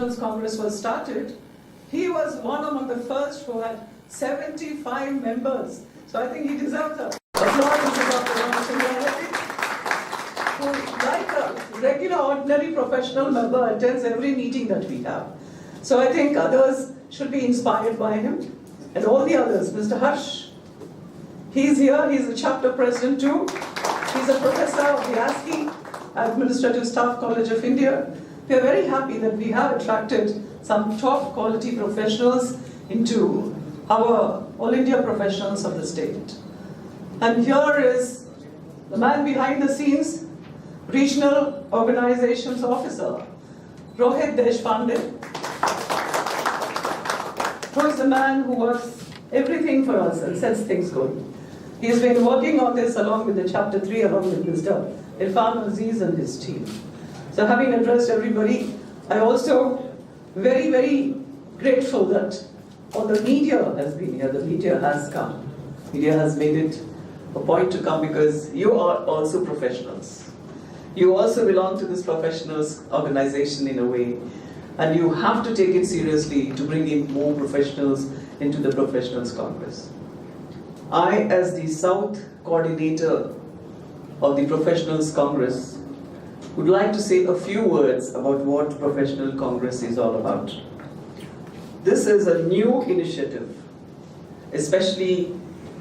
Professionals Congress was started, he was one among the first who had 75 members. So I think he deserves a applause of Dr. Narsimha Reddy, who, like a regular, ordinary professional member, attends every meeting that we have. So I think others should be inspired by him. And all the others, Mr. Harsh, he's here, he's the chapter president too. He's a professor of the ASCII, Administrative Staff College of India. We are very happy that we have attracted some top quality professionals into our All India professionals of the state. And here is the man behind the scenes, Regional Organizations Officer, Rohit Deshpande, who is the man who works everything for us and sets things going. He has been working on this along with the Chapter 3, along with Mr. Irfan, Aziz and his team. So having addressed everybody, I also very, very grateful that all the media has been here, the media has come. Media has made it a point to come because you are also professionals. You also belong to this professionals organization in a way, and you have to take it seriously to bring in more professionals into the Professionals Congress. I, as the South Coordinator of the Professionals Congress, would like to say a few words about what Professional Congress is all about. This is a new initiative, especially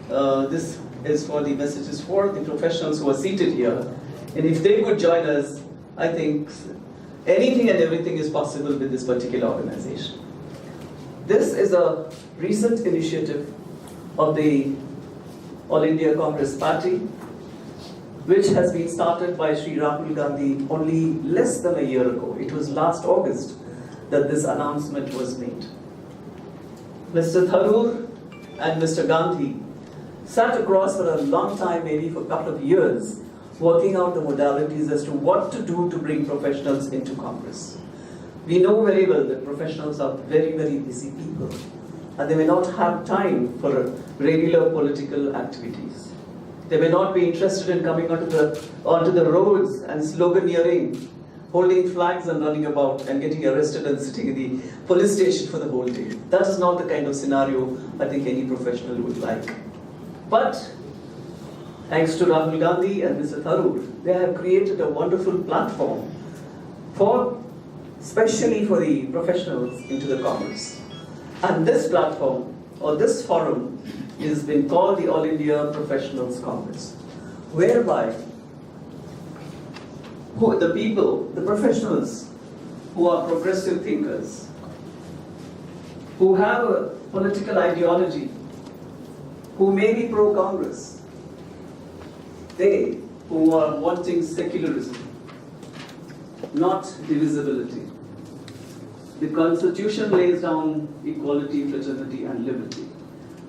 this is for the messages for the professionals who are seated here. And if they could join us, I think anything and everything is possible with this particular organization. This is a recent initiative of the All India Congress Party, which has been started by Shri Rahul Gandhi only less than a year ago. It was last August that this announcement was made. Mr. Tharoor and Mr. Gandhi sat across for a long time, maybe for a couple of years, working out the modalities as to what to do to bring professionals into Congress. We know very well that professionals are very, very busy people, and they may not have time for regular political activities. They may not be interested in coming onto the roads and sloganeering, holding flags and running about and getting arrested and sitting in the police station for the whole day. That is not the kind of scenario I think any professional would like. But thanks to Rahul Gandhi and Mr. Tharoor, they have created a wonderful platform especially for the professionals into the Congress. And this platform, or this forum, has been called the All India Professionals Congress, whereby the people, the professionals who are progressive thinkers, who have a political ideology, who may be pro-Congress, they who are wanting secularism, not divisibility. The Constitution lays down equality, fraternity and liberty.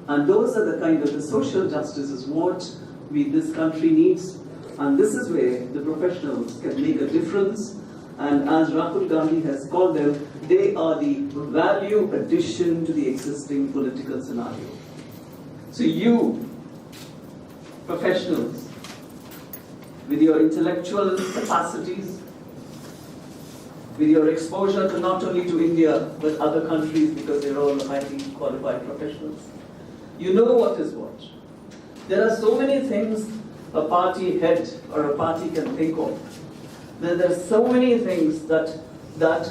And those are the kind of the social justice is what this country needs. And this is where the professionals can make a difference. And as Rahul Gandhi has called them, they are the value addition to the existing political scenario. So you, professionals, with your intellectual capacities, with your exposure to not only to India, but other countries, because they're all highly qualified professionals, you know what is what. There are so many things a party head or a party can think of. There are so many things that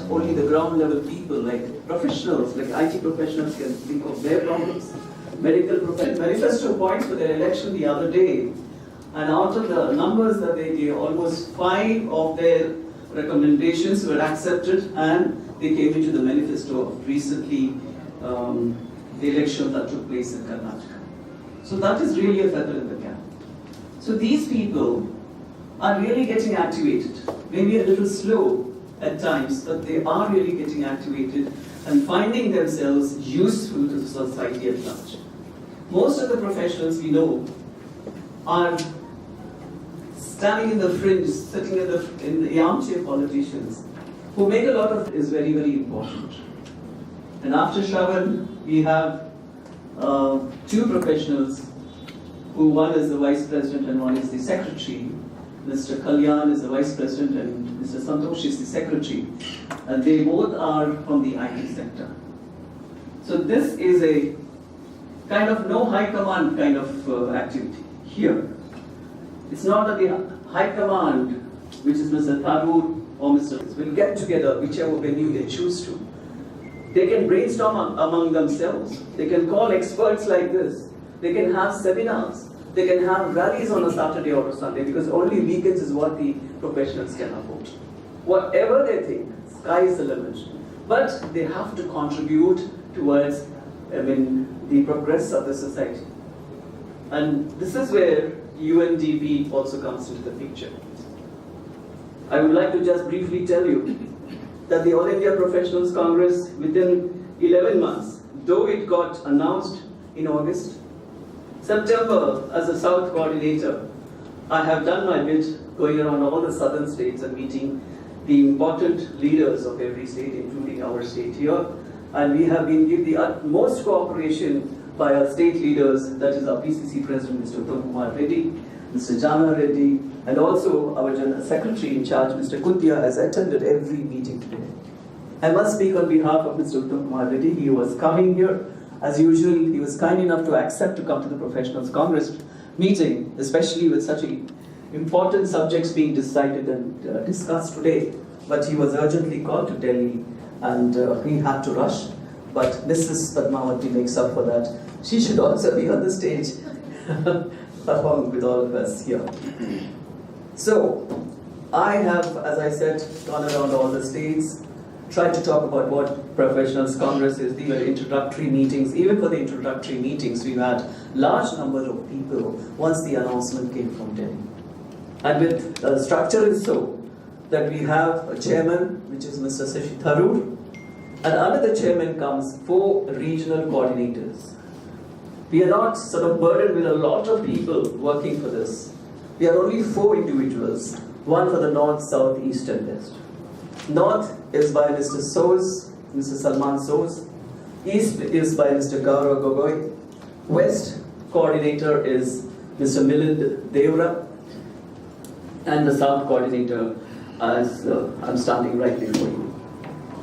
only the ground level people, like professionals, like IT professionals, can think of their problems. Medical professionals, Manifesto points for their election the other day, and out of the numbers that they gave, almost 5 of their recommendations were accepted, and they came into the manifesto of recently the election that took place in Karnataka. So that is really a feather in the cap. So these people are really getting activated, maybe a little slow at times, but they are really getting activated and finding themselves useful to the society at large. Most of the professionals we know are standing in the fringe, sitting in the armchair politicians, who make a lot of is very, very important. And after Shravan, we have 2 professionals, who one is the Vice President and one is the Secretary. Mr. Kalyan is the Vice President and Mr. Santosh is the Secretary. And they both are from the IT sector. So this is a kind of no high command kind of activity here. It's not that the high command, which is Mr. Tharoor or Mr. will get together, whichever venue they choose to. They can brainstorm among themselves. They can call experts like this. They can have seminars. They can have rallies on a Saturday or a Sunday, because only weekends is what the professionals can afford. Whatever they think, sky is the limit. But they have to contribute towards, the progress of the society. And this is where UNDP also comes into the picture. I would like to just briefly tell you that the All India Professionals Congress, within 11 months, though it got announced in August, September, as a South coordinator, I have done my bit going around all the southern states and meeting the important leaders of every state, including our state here. And we have been given the utmost cooperation by our state leaders, that is our PCC President, Mr. Uttam Reddy, Mr. Jana Reddy, and also our General Secretary in charge, Mr. Kuntia, has attended every meeting today. I must speak on behalf of Mr. Uttam Reddy. He was coming here. As usual, he was kind enough to accept to come to the Professionals Congress meeting, especially with such important subjects being decided and discussed today. But he was urgently called to Delhi and he had to rush. But Mrs. Padmavati makes up for that. She should also be on the stage along with all of us here. So, I have, as I said, gone around all the states, tried to talk about what Professionals Congress is. These were introductory meetings. Even for the introductory meetings, we've had large number of people once the announcement came from Delhi. And with the structure is so that we have a chairman, which is Mr. Tharoor, and under the chairman comes 4 regional coordinators. We are not sort of burdened with a lot of people working for this. We are only 4 individuals, one for the north, south, east and west. North is by Mr. Soos, Mr. Salman Soos. East is by Mr. Gaurav Gogoi. West coordinator is Mr. Milind Devra. And the South coordinator, as I'm standing right before you.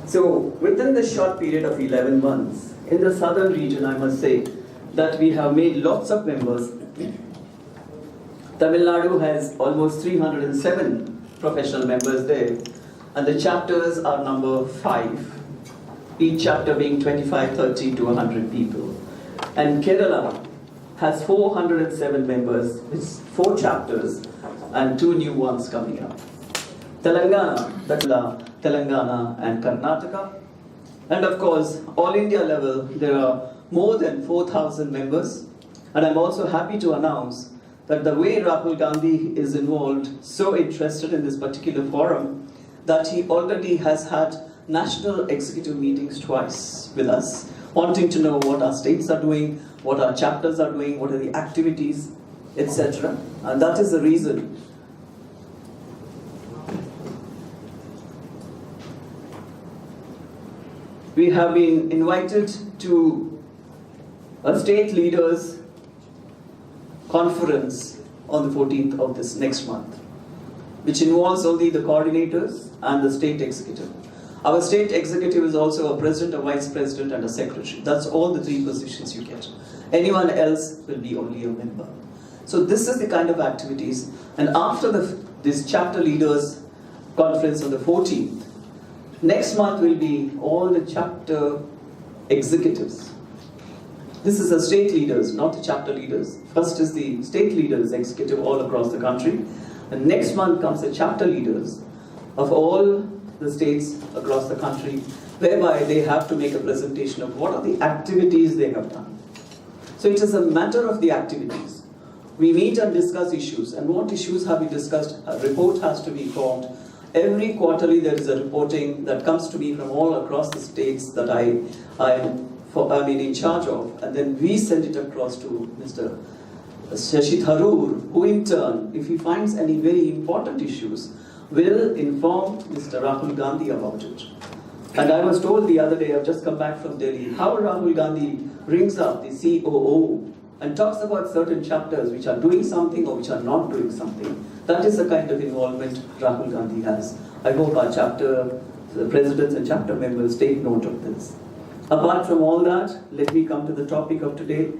So within the short period of 11 months, in the southern region, I must say that we have made lots of members. Tamil Nadu has almost 307 professional members there. And the chapters are number 5, each chapter being 25, 30 to 100 people. And Kerala has 407 members with 4 chapters and 2 new ones coming up. Telangana and Karnataka. And of course, all India level, there are more than 4,000 members. And I'm also happy to announce that the way Rahul Gandhi is involved, so interested in this particular forum, that he already has had national executive meetings twice with us, wanting to know what our states are doing, what our chapters are doing, what are the activities, etc. And that is the reason we have been invited to a state leaders conference on the 14th of this next month, which involves only the coordinators and the state executive. Our state executive is also a president, a vice president, and a secretary. That's all the 3 positions you get. Anyone else will be only a member. So this is the kind of activities. And after this chapter leaders conference on the 14th, next month will be all the chapter executives. This is the state leaders, not the chapter leaders. First is the state leaders executive all across the country. And next month comes the chapter leaders of all the states across the country, whereby they have to make a presentation of what are the activities they have done. So it is a matter of the activities. We meet and discuss issues, and what issues have we discussed? A report has to be formed. Every quarterly there is a reporting that comes to me from all across the states that I'm in charge of, and then we send it across to Mr. Sashidhar, who in turn, if he finds any very important issues, will inform Mr. Rahul Gandhi about it. And I was told the other day, I've just come back from Delhi, how Rahul Gandhi rings up the COO and talks about certain chapters which are doing something or which are not doing something. That is the kind of involvement Rahul Gandhi has. I hope our chapter, the presidents and chapter members take note of this. Apart from all that, let me come to the topic of today.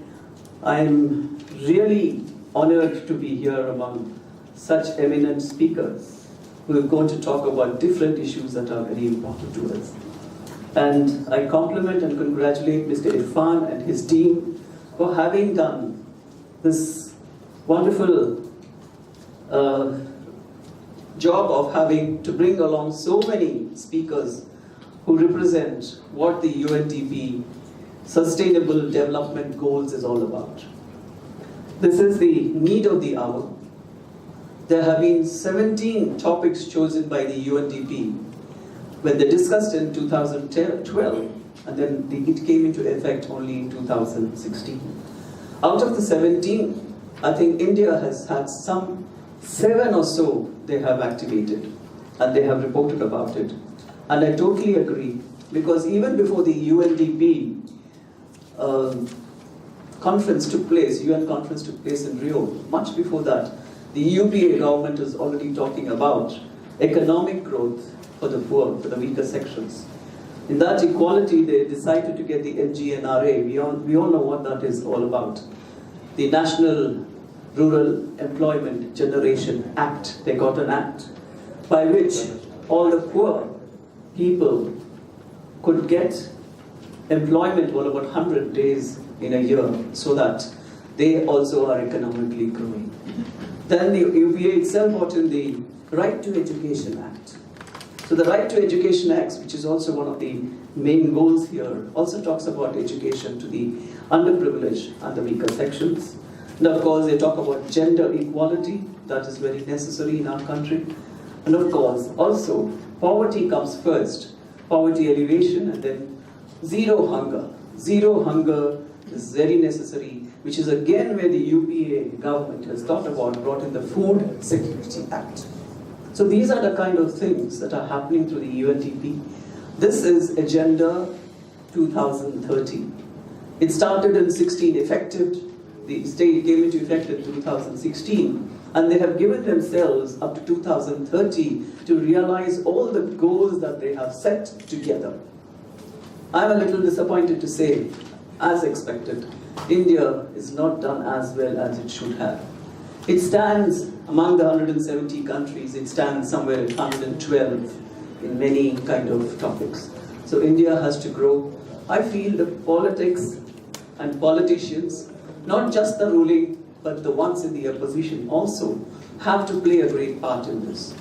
I am really honored to be here among such eminent speakers who are going to talk about different issues that are very important to us. And I compliment and congratulate Mr. Irfan and his team for having done this wonderful job of having to bring along so many speakers who represent what the UNDP Sustainable Development Goals is all about. This is the need of the hour. There have been 17 topics chosen by the UNDP when they discussed in 2012, and then it came into effect only in 2016. Out of the 17, I think India has had some 7 or so they have activated, and they have reported about it. And I totally agree, because even before the UNDP conference took place, UN conference took place in Rio, much before that, the UPA government is already talking about economic growth for the poor, for the weaker sections. In that equality, they decided to get the NGNRA. We all know what that is all about. The National Rural Employment Generation Act. They got an act by which all the poor people could get employment for about 100 days in a year, so that they also are economically growing. Then the UPA itself brought in the Right to Education Act. So the Right to Education Act, which is also one of the main goals here, also talks about education to the underprivileged and the weaker sections. And of course, they talk about gender equality, that is very necessary in our country. And of course, also, poverty comes first, poverty alleviation, and then zero hunger. Zero hunger is very necessary, which is again where the UPA government has thought about, brought in the Food Security Act. So these are the kind of things that are happening through the UNDP. This is Agenda 2030. It started in 16, effective, the state came into effect in 2016, and they have given themselves up to 2030 to realize all the goals that they have set together. I'm a little disappointed to say, as expected, India is not done as well as it should have. It stands among the 170 countries, it stands somewhere at 112 in many kind of topics. So India has to grow. I feel that politics and politicians, not just the ruling, but the ones in the opposition also have to play a great part in this.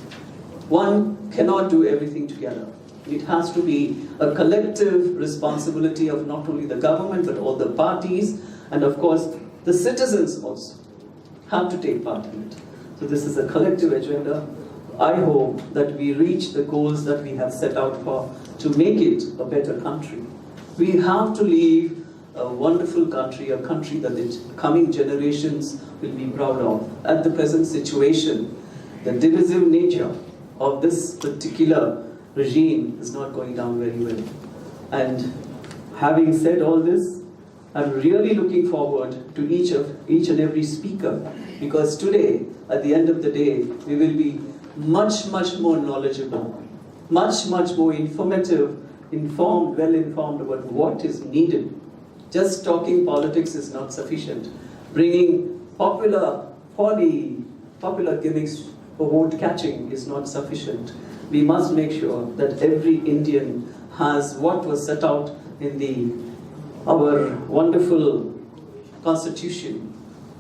One cannot do everything together. It has to be a collective responsibility of not only the government, but all the parties, and of course, the citizens also have to take part in it. So this is a collective agenda. I hope that we reach the goals that we have set out for to make it a better country. We have to leave a wonderful country, a country that the coming generations will be proud of. At the present situation, the divisive nature of this particular regime is not going down very well. And having said all this, I'm really looking forward to each and every speaker, because today, at the end of the day, we will be much more knowledgeable, much more informative, well informed about what is needed. Just talking politics is not sufficient. Bringing popular gimmicks for vote catching is not sufficient. We must make sure that every Indian has what was set out in our wonderful constitution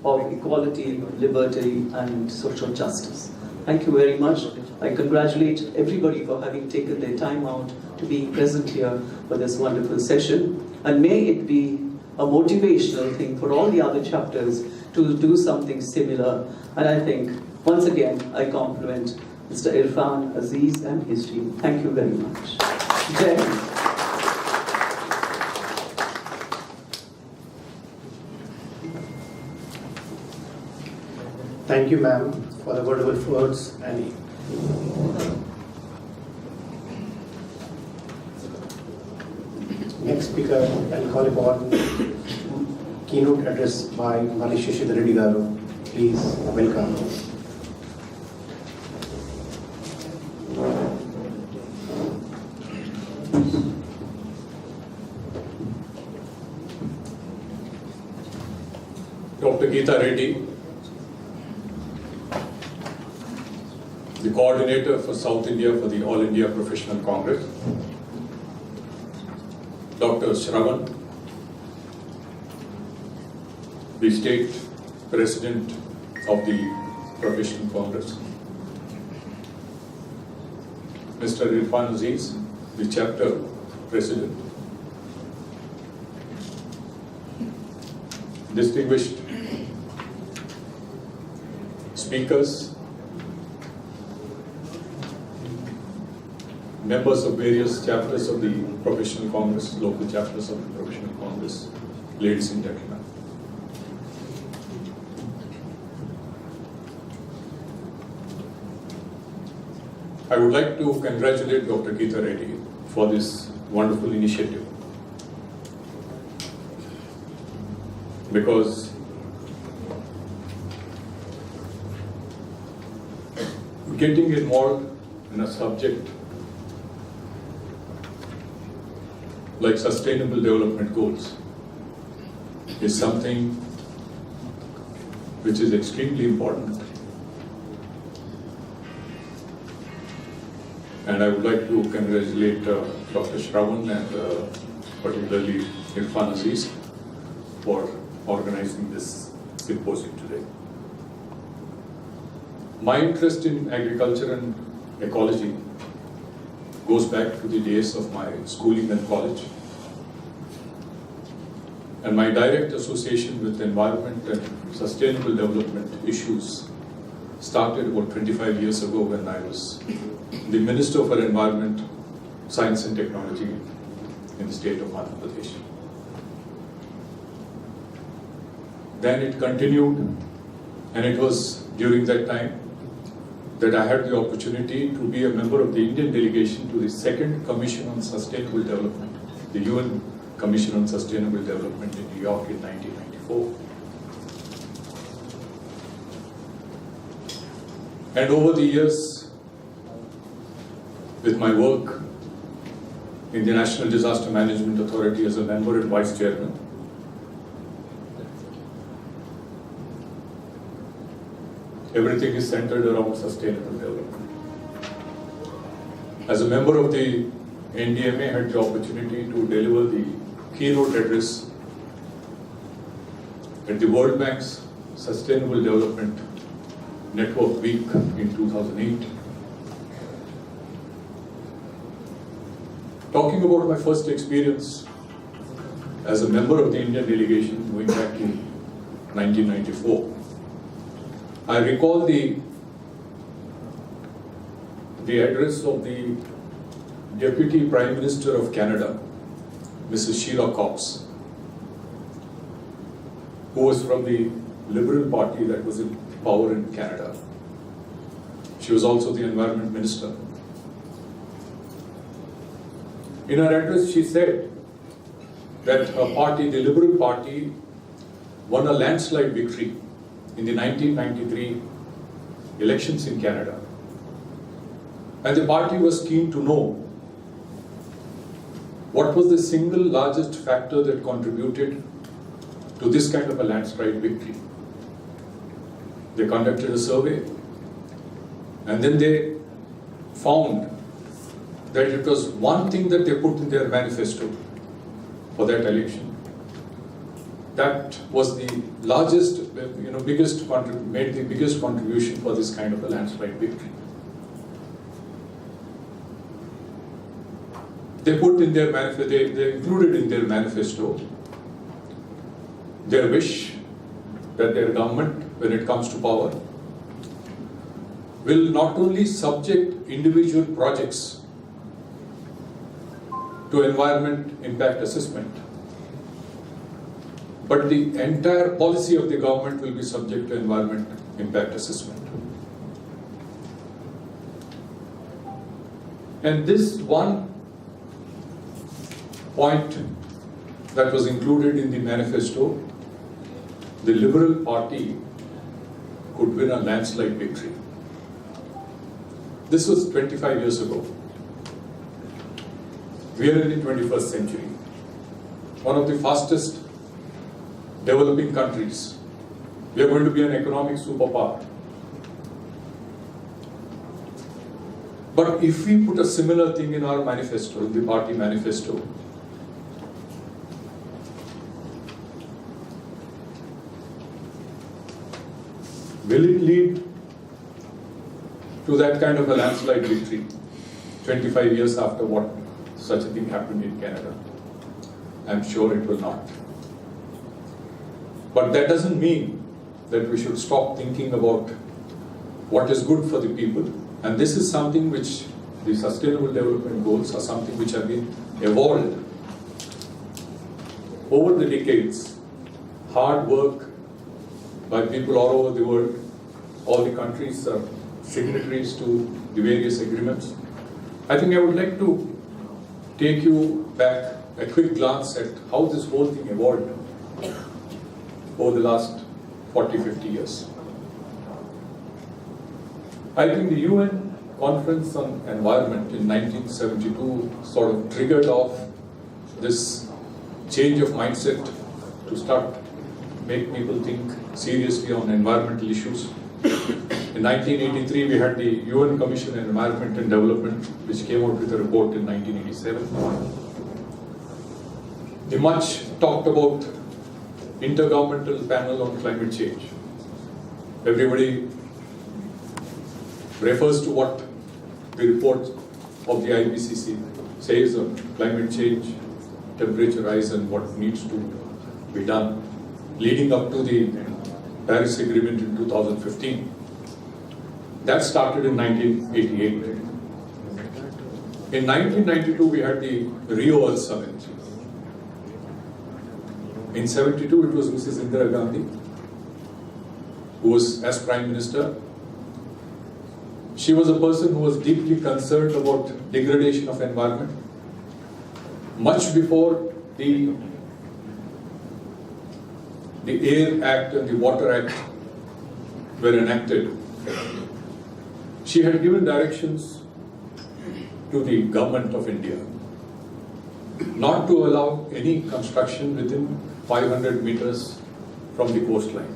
of equality, liberty, and social justice. Thank you very much. I congratulate everybody for having taken their time out to be present here for this wonderful session. And may it be a motivational thing for all the other chapters to do something similar. And I think, once again, I compliment Mr. Irfan, Aziz, and his team. Thank you very much. Jai Hind. Thank you, ma'am, for the wonderful words. And next speaker, I'll call upon keynote address by Marri Sashidhar Reddy garu. Please welcome. Dr. Geeta Reddy, the Coordinator for South India for the All India Professional Congress. Dr. Shravan, the State President of the Professional Congress. Mr. Irfan Aziz, the Chapter President. Distinguished speakers, members of various chapters of the Professional Congress, local chapters of the Professional Congress, ladies and gentlemen. I would like to congratulate Dr. Geeta Reddy for this wonderful initiative, because getting involved in a subject like sustainable development goals is something which is extremely important. And I would like to congratulate Dr. Shravan and particularly Irfan Aziz for organizing this symposium today. My interest in agriculture and ecology goes back to the days of my schooling and college. And my direct association with environment and sustainable development issues started about 25 years ago when I was the Minister for Environment, Science and Technology in the state of Andhra Pradesh. Then it continued, and it was during that time that I had the opportunity to be a member of the Indian delegation to the Second Commission on Sustainable Development, the UN Commission on Sustainable Development in New York in 1994. And over the years, with my work in the National Disaster Management Authority as a member and vice chairman, everything is centered around sustainable development. As a member of the NDMA, I had the opportunity to deliver the keynote address at the World Bank's Sustainable Development Network Week in 2008. Talking about my first experience as a member of the Indian delegation going back to 1994, I recall the address of the Deputy Prime Minister of Canada, Mrs. Sheila Cox, who was from the Liberal Party that was in power in Canada. She was also the Environment Minister. In her address, she said that her party, the Liberal Party, won a landslide victory in the 1993 elections in Canada. And the party was keen to know what was the single largest factor that contributed to this kind of a landslide victory. They conducted a survey, and then they found that it was one thing that they put in their manifesto for that election. That was the largest, made the biggest contribution for this kind of a landslide victory. They put in their manifesto, they included in their manifesto their wish that their government, when it comes to power, will not only subject individual projects to environment impact assessment, but the entire policy of the government will be subject to environment impact assessment. And this one point that was included in the manifesto the Liberal Party could win a landslide victory. This was 25 years ago. We are in the 21st century. One of the fastest developing countries. We are going to be an economic superpower. But if we put a similar thing in our manifesto, in the party manifesto, will it lead to that kind of a landslide victory 25 years after what such a thing happened in Canada? I'm sure it will not. But that doesn't mean that we should stop thinking about what is good for the people. And this is something which the Sustainable Development Goals are something which have been evolved over the decades. Hard work by people all over the world. All the countries are signatories to the various agreements. I think I would like to take you back a quick glance at how this whole thing evolved over the last 40-50 years. I think the UN Conference on Environment in 1972 sort of triggered off this change of mindset to start make people think seriously on environmental issues. In 1983, we had the UN Commission on Environment and Development, which came out with a report in 1987. The much talked about Intergovernmental Panel on Climate Change. Everybody refers to what the report of the IPCC says on climate change, temperature rise, and what needs to be done, leading up to the Paris Agreement in 2015. That started in 1988. In 1992, we had the Rio Earth Summit. In 72, it was Mrs. Indira Gandhi, who was as Prime Minister. She was a person who was deeply concerned about degradation of environment. Much before the Air Act and the Water Act were enacted, she had given directions to the government of India not to allow any construction within 500 meters from the coastline.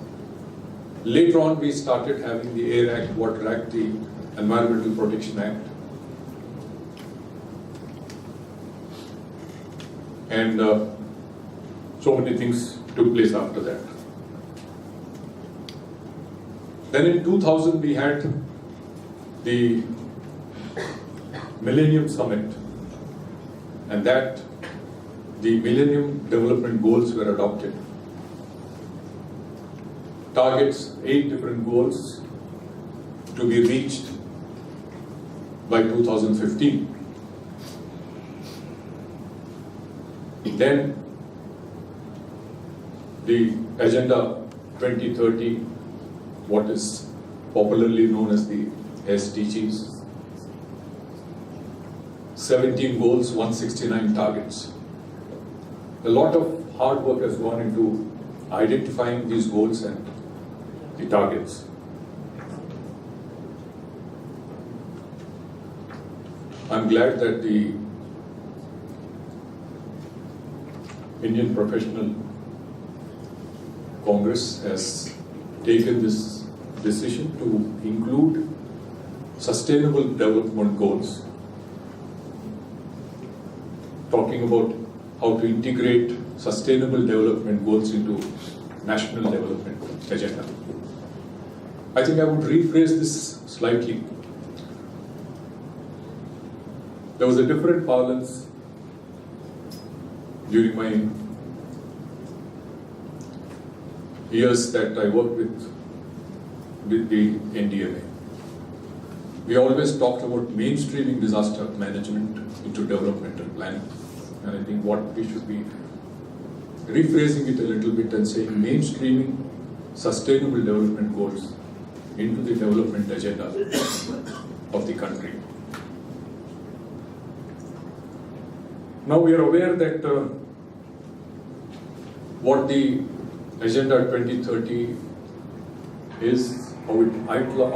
Later on, we started having the Air Act, Water Act, the Environmental Protection Act. And so many things took place after that. Then in 2000, we had the Millennium Summit, and that the Millennium Development Goals were adopted. Targets, 8 different goals to be reached by 2015. Then the Agenda 2030, what is popularly known as the SDGs. 17 goals, 169 targets. A lot of hard work has gone into identifying these goals and the targets. I'm glad that the Indian Professional Congress has taken this decision to include Sustainable Development Goals, talking about how to integrate Sustainable Development Goals into National Development Agenda. I think I would rephrase this slightly. There was a different parlance during my years that I worked with the NDMA. We always talked about mainstreaming disaster management into developmental planning. And I think what we should be rephrasing it a little bit and saying mainstreaming sustainable development goals into the development agenda of the country. Now we are aware that what the Agenda 2030 is how it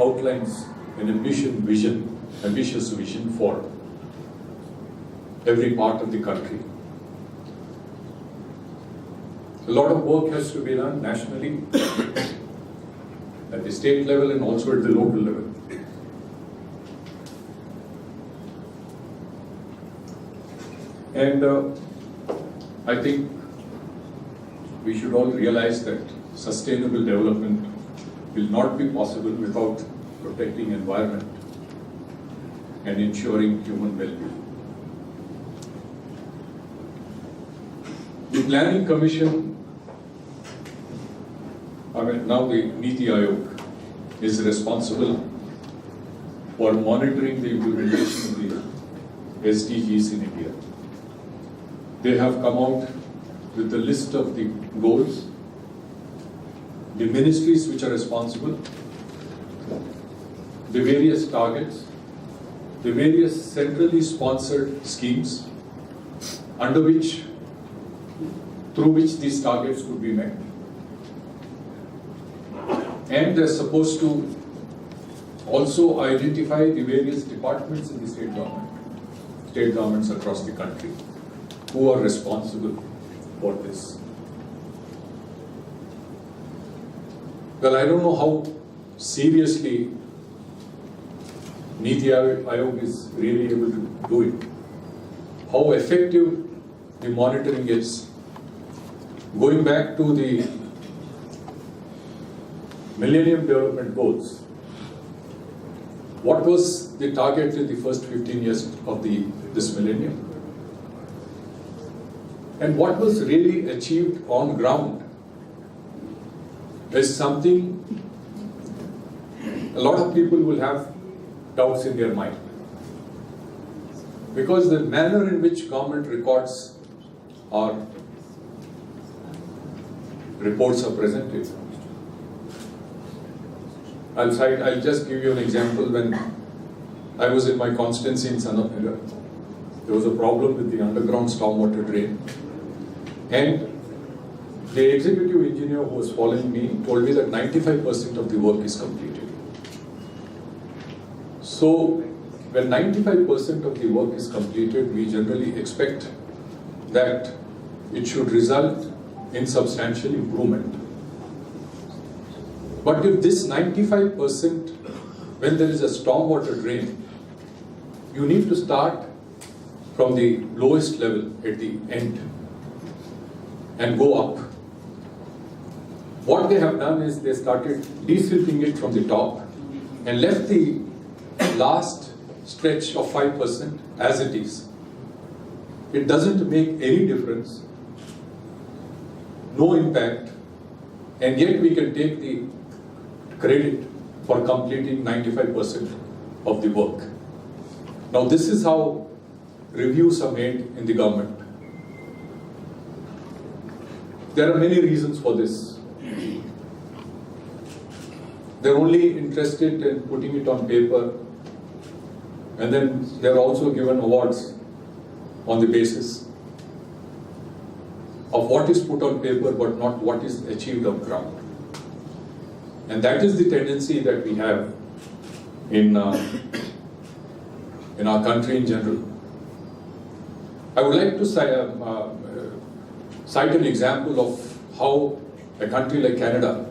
outlines an ambitious vision for every part of the country. A lot of work has to be done nationally, at the state level and also at the local level. And I think we should all realize that sustainable development will not be possible without protecting environment and ensuring human well-being. The Planning Commission, now the Niti Aayog, is responsible for monitoring the implementation of the SDGs in India. They have come out with the list of the goals, the ministries which are responsible, the various targets, the various centrally sponsored schemes through which these targets could be met. And they're supposed to also identify the various departments in the state governments across the country who are responsible for this. Well, I don't know how seriously Niti Aayog is really able to do it, how effective the monitoring is. Going back to the Millennium Development Goals, what was the target in the first 15 years of this millennium? And what was really achieved on ground is something a lot of people will have doubts in their mind. Because the manner in which government records or reports are presented. I'll just give you an example. When I was in my constituency in Sanatnagar, there was a problem with the underground stormwater drain. And the executive engineer who was following me told me that 95% of the work is completed. So, when 95% of the work is completed, we generally expect that it should result in substantial improvement. But if this 95%, when there is a stormwater drain, you need to start from the lowest level at the end and go up. What they have done is they started desilting it from the top and left the last stretch of 5% as it is. It doesn't make any difference, no impact, and yet we can take the credit for completing 95% of the work. Now this is how reviews are made in the government. There are many reasons for this. They're only interested in putting it on paper, and then they're also given awards on the basis of what is put on paper but not what is achieved on ground. And that is the tendency that we have in our country in general. I would like to cite an example of how a country like Canada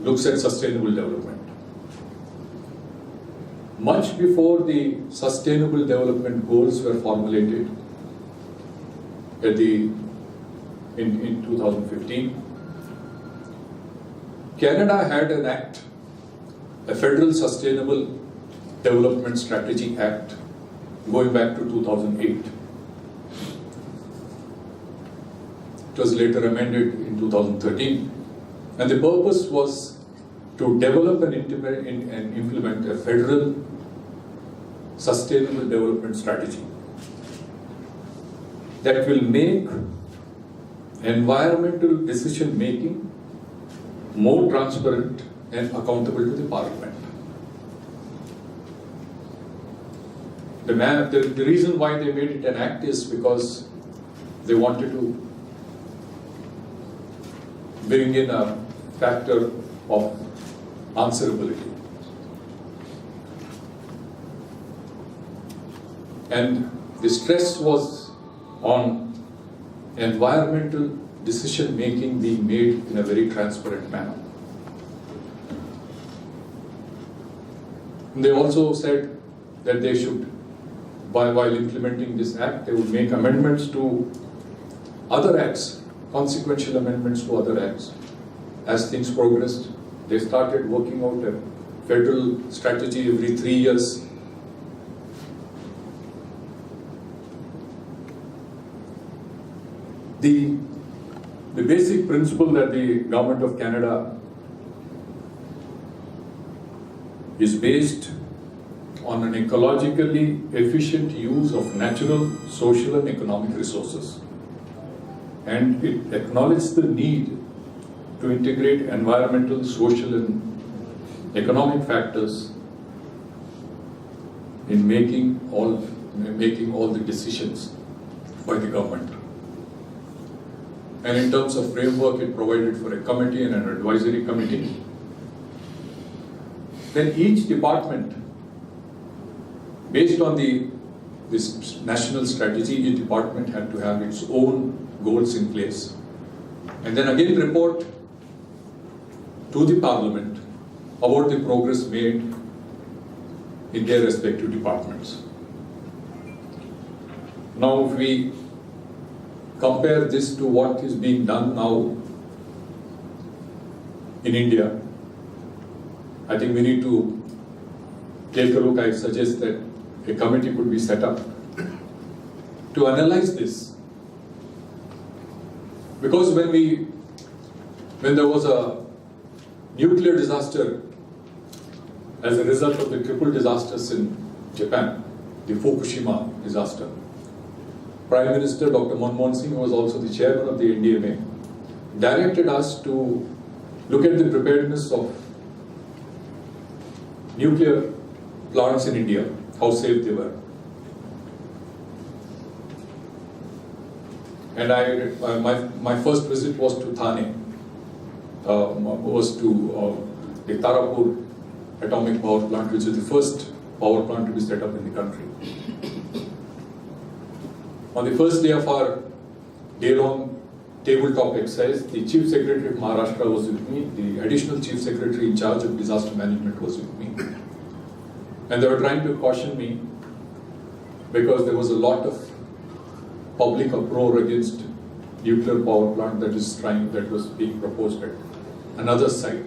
looks at sustainable development. Much before the Sustainable Development Goals were formulated in 2015, Canada had an act, a Federal Sustainable Development Strategy Act, going back to 2008. It was later amended in 2013, and the purpose was to develop and implement a federal sustainable development strategy that will make environmental decision making more transparent and accountable to the Parliament. The reason why they made it an act is because they wanted to bring in a factor of answerability. And the stress was on environmental decision making being made in a very transparent manner. They also said that they should, while implementing this act, they would make amendments to other acts, consequential amendments to other acts. As things progressed, they started working out a federal strategy every 3 years. The basic principle that the Government of Canada is based on an ecologically efficient use of natural, social and economic resources. And it acknowledges the need to integrate environmental, social and economic factors in making all the decisions by the government. And in terms of framework, it provided for a committee and an advisory committee. Then each department, based on this national strategy, each department had to have its own goals in place. And then again report to the Parliament about the progress made in their respective departments. Now, if we compare this to what is being done now in India, I think we need to take a look. I suggest that a committee could be set up to analyze this. Because when there was a nuclear disaster as a result of the triple disasters in Japan, the Fukushima disaster, Prime Minister Dr. Manmohan Singh, who was also the chairman of the NDMA, directed us to look at the preparedness of nuclear plants in India, how safe they were. And my first visit was to Thane, was to the Tarapur atomic power plant, which is the first power plant to be set up in the country. On the first day of our day-long tabletop exercise, the Chief Secretary of Maharashtra was with me, the Additional Chief Secretary in charge of disaster management was with me. And they were trying to caution me because there was a lot of public uproar against nuclear power plant that was being proposed at another site.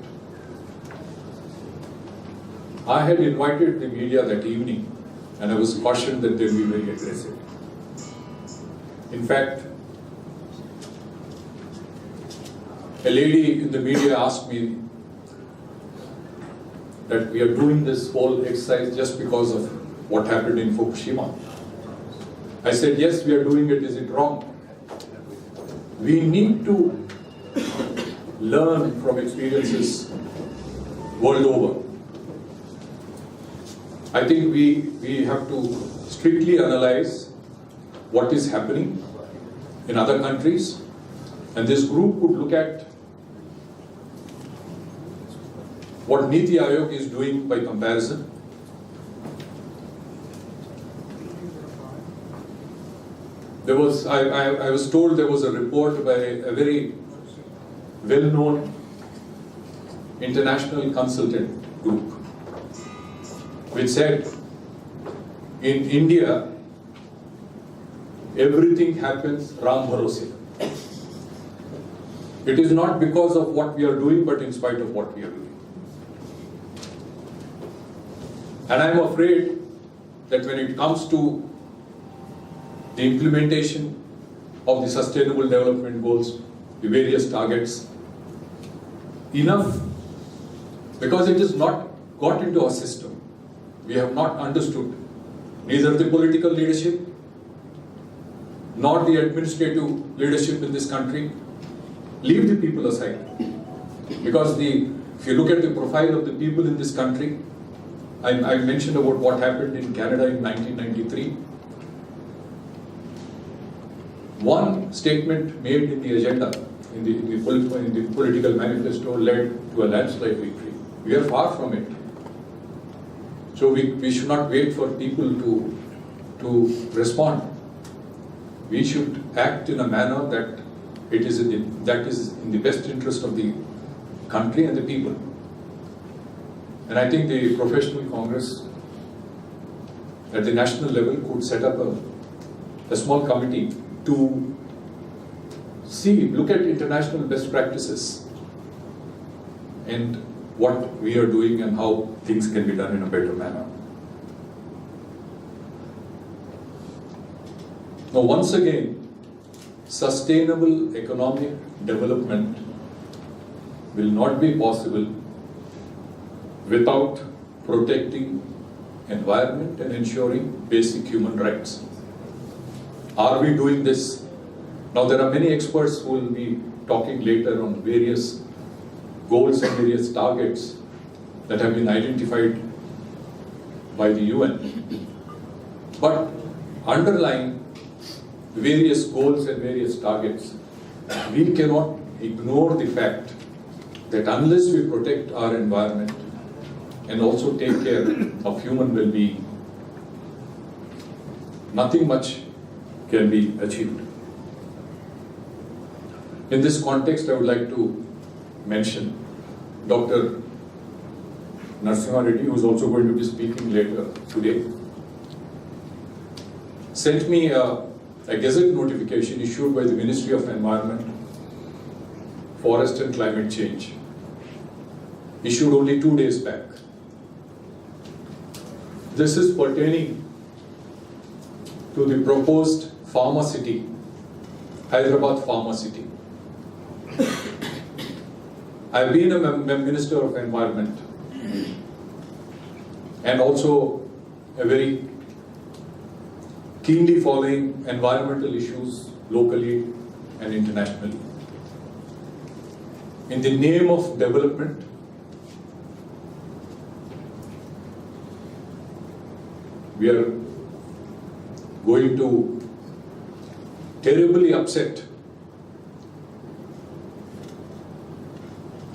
I had invited the media that evening and I was cautioned that they will be very aggressive. In fact, a lady in the media asked me that we are doing this whole exercise just because of what happened in Fukushima. I said, yes, we are doing it. Is it wrong? We need to learn from experiences world over. I think we have to strictly analyze what is happening in other countries, and this group could look at what Niti Aayog is doing by comparison. I was told there was a report by a very well-known international consultant group which said in India everything happens Ram Bharose. It is not because of what we are doing, but in spite of what we are doing. And I am afraid that when it comes to the implementation of the Sustainable Development Goals, the various targets, enough, because it is not got into our system. We have not understood neither the political leadership nor the administrative leadership in this country. Leave the people aside. Because if you look at the profile of the people in this country, I mentioned about what happened in Canada in 1993. One statement made in the agenda in the political manifesto led to a landslide victory. We are far from it. So we should not wait for people to respond. We should act in a manner that is in the best interest of the country and the people. And I think the professional congress at the national level could set up a small committee to look at international best practices and what we are doing and how things can be done in a better manner. Now, once again, sustainable economic development will not be possible without protecting environment and ensuring basic human rights. Are we doing this? Now, there are many experts who will be talking later on various goals and various targets that have been identified by the UN. But underlying various goals and various targets, we cannot ignore the fact that unless we protect our environment and also take care of human well-being, nothing much can be achieved. In this context, I would like to mention Dr. Narsimha Reddy, who is also going to be speaking later today, sent me a gazette notification issued by the Ministry of Environment, Forest and Climate Change, issued only 2 days back. This is pertaining to the proposed Pharma City, Hyderabad Pharma City. I've been a Minister of Environment and also a very keenly following environmental issues locally and internationally. In the name of development, we are going to terribly upset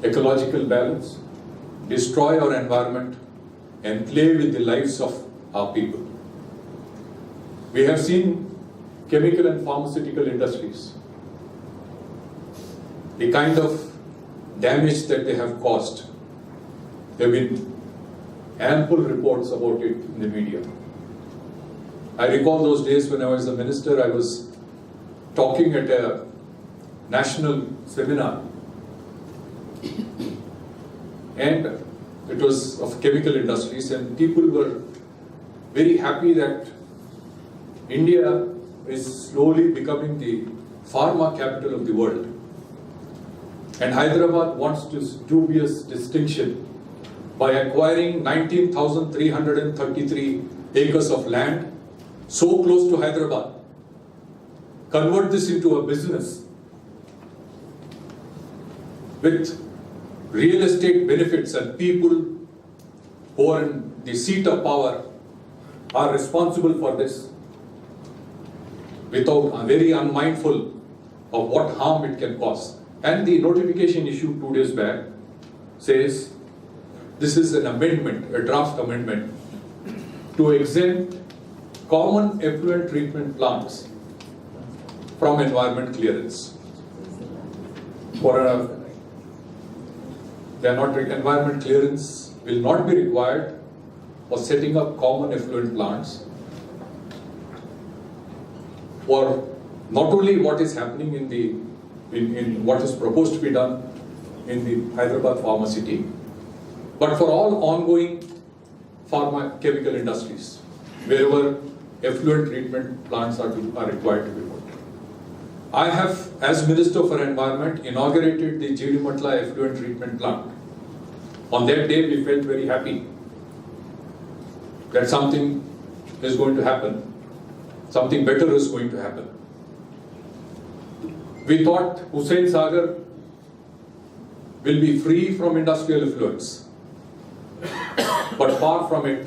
ecological balance, destroy our environment, and play with the lives of our people. We have seen chemical and pharmaceutical industries, the kind of damage that they have caused. There have been ample reports about it in the media. I recall those days when I was a minister, I was talking at a national seminar, and it was of chemical industries, and people were very happy that India is slowly becoming the pharma capital of the world. And Hyderabad wants this dubious distinction by acquiring 19,333 acres of land so close to Hyderabad. Convert this into a business with real estate benefits, and people who are in the seat of power are responsible for this, without very unmindful of what harm it can cause. And the notification issued 2 days back says this is an amendment, a draft amendment, to exempt common effluent treatment plants from environment clearance. Environment clearance will not be required for setting up common effluent plants for not only what is happening in what is proposed to be done in the Hyderabad Pharma City, but for all ongoing pharma chemical industries, wherever effluent treatment plants are required to be put. I have, as Minister for Environment, inaugurated the Jeedimatla effluent treatment plant. On that day, we felt very happy that something is going to happen, something better is going to happen. We thought Hussain Sagar will be free from industrial effluents, but far from it.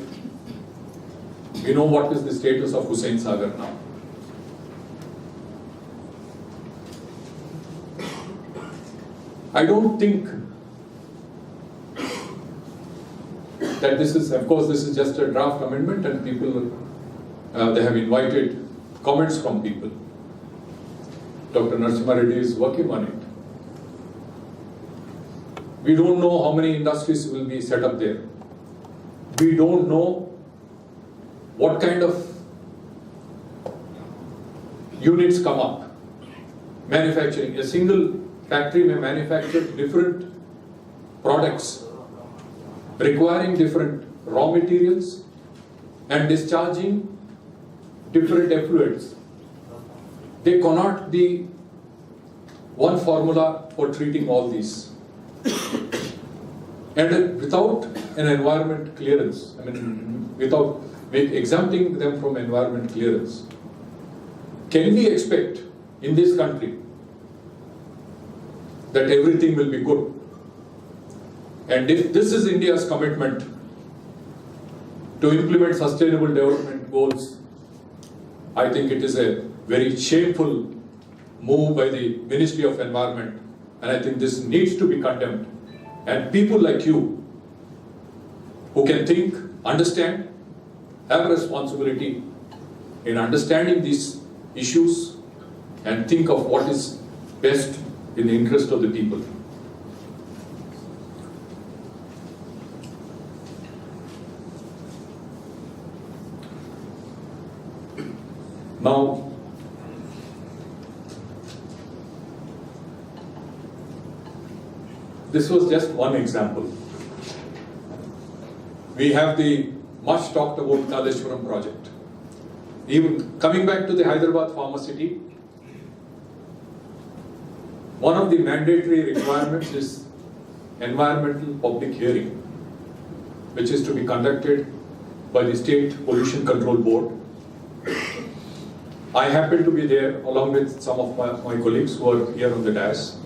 We know what is the status of Hussain Sagar now. I don't think that this is, of course, this is just a draft amendment, and people, they have invited comments from people. Dr. Narsimha Reddy is working on it. We don't know how many industries will be set up there. We don't know what kind of units come up. Manufacturing, a single factory may manufacture different products requiring different raw materials and discharging different effluents. There cannot be one formula for treating all these. And without an environment clearance, without exempting them from environment clearance, can we expect in this country that everything will be good? And if this is India's commitment to implement sustainable development goals, I think it is a very shameful move by the Ministry of Environment, and I think this needs to be condemned. And people like you, who can think, understand, have a responsibility in understanding these issues and think of what is best in the interest of the people. Now, this was just one example. We have the much talked about Kaleshwaram project. Even coming back to the Hyderabad Pharmacity, one of the mandatory requirements is environmental public hearing, which is to be conducted by the State Pollution Control Board. I happened to be there along with some of my colleagues who are here on the dais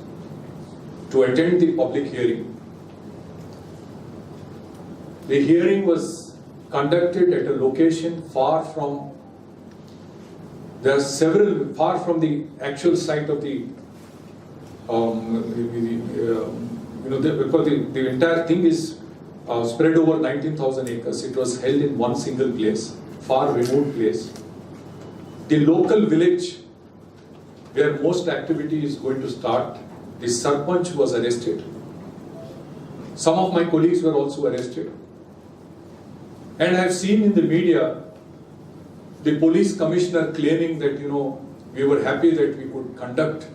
to attend the public hearing. The hearing was conducted at a location far from the actual site of the because the entire thing is spread over 19,000 acres. It was held in one single place, far remote place. The local village where most activity is going to start, the Sarpanch was arrested. Some of my colleagues were also arrested. And I have seen in the media the police commissioner claiming that, we were happy that we could conduct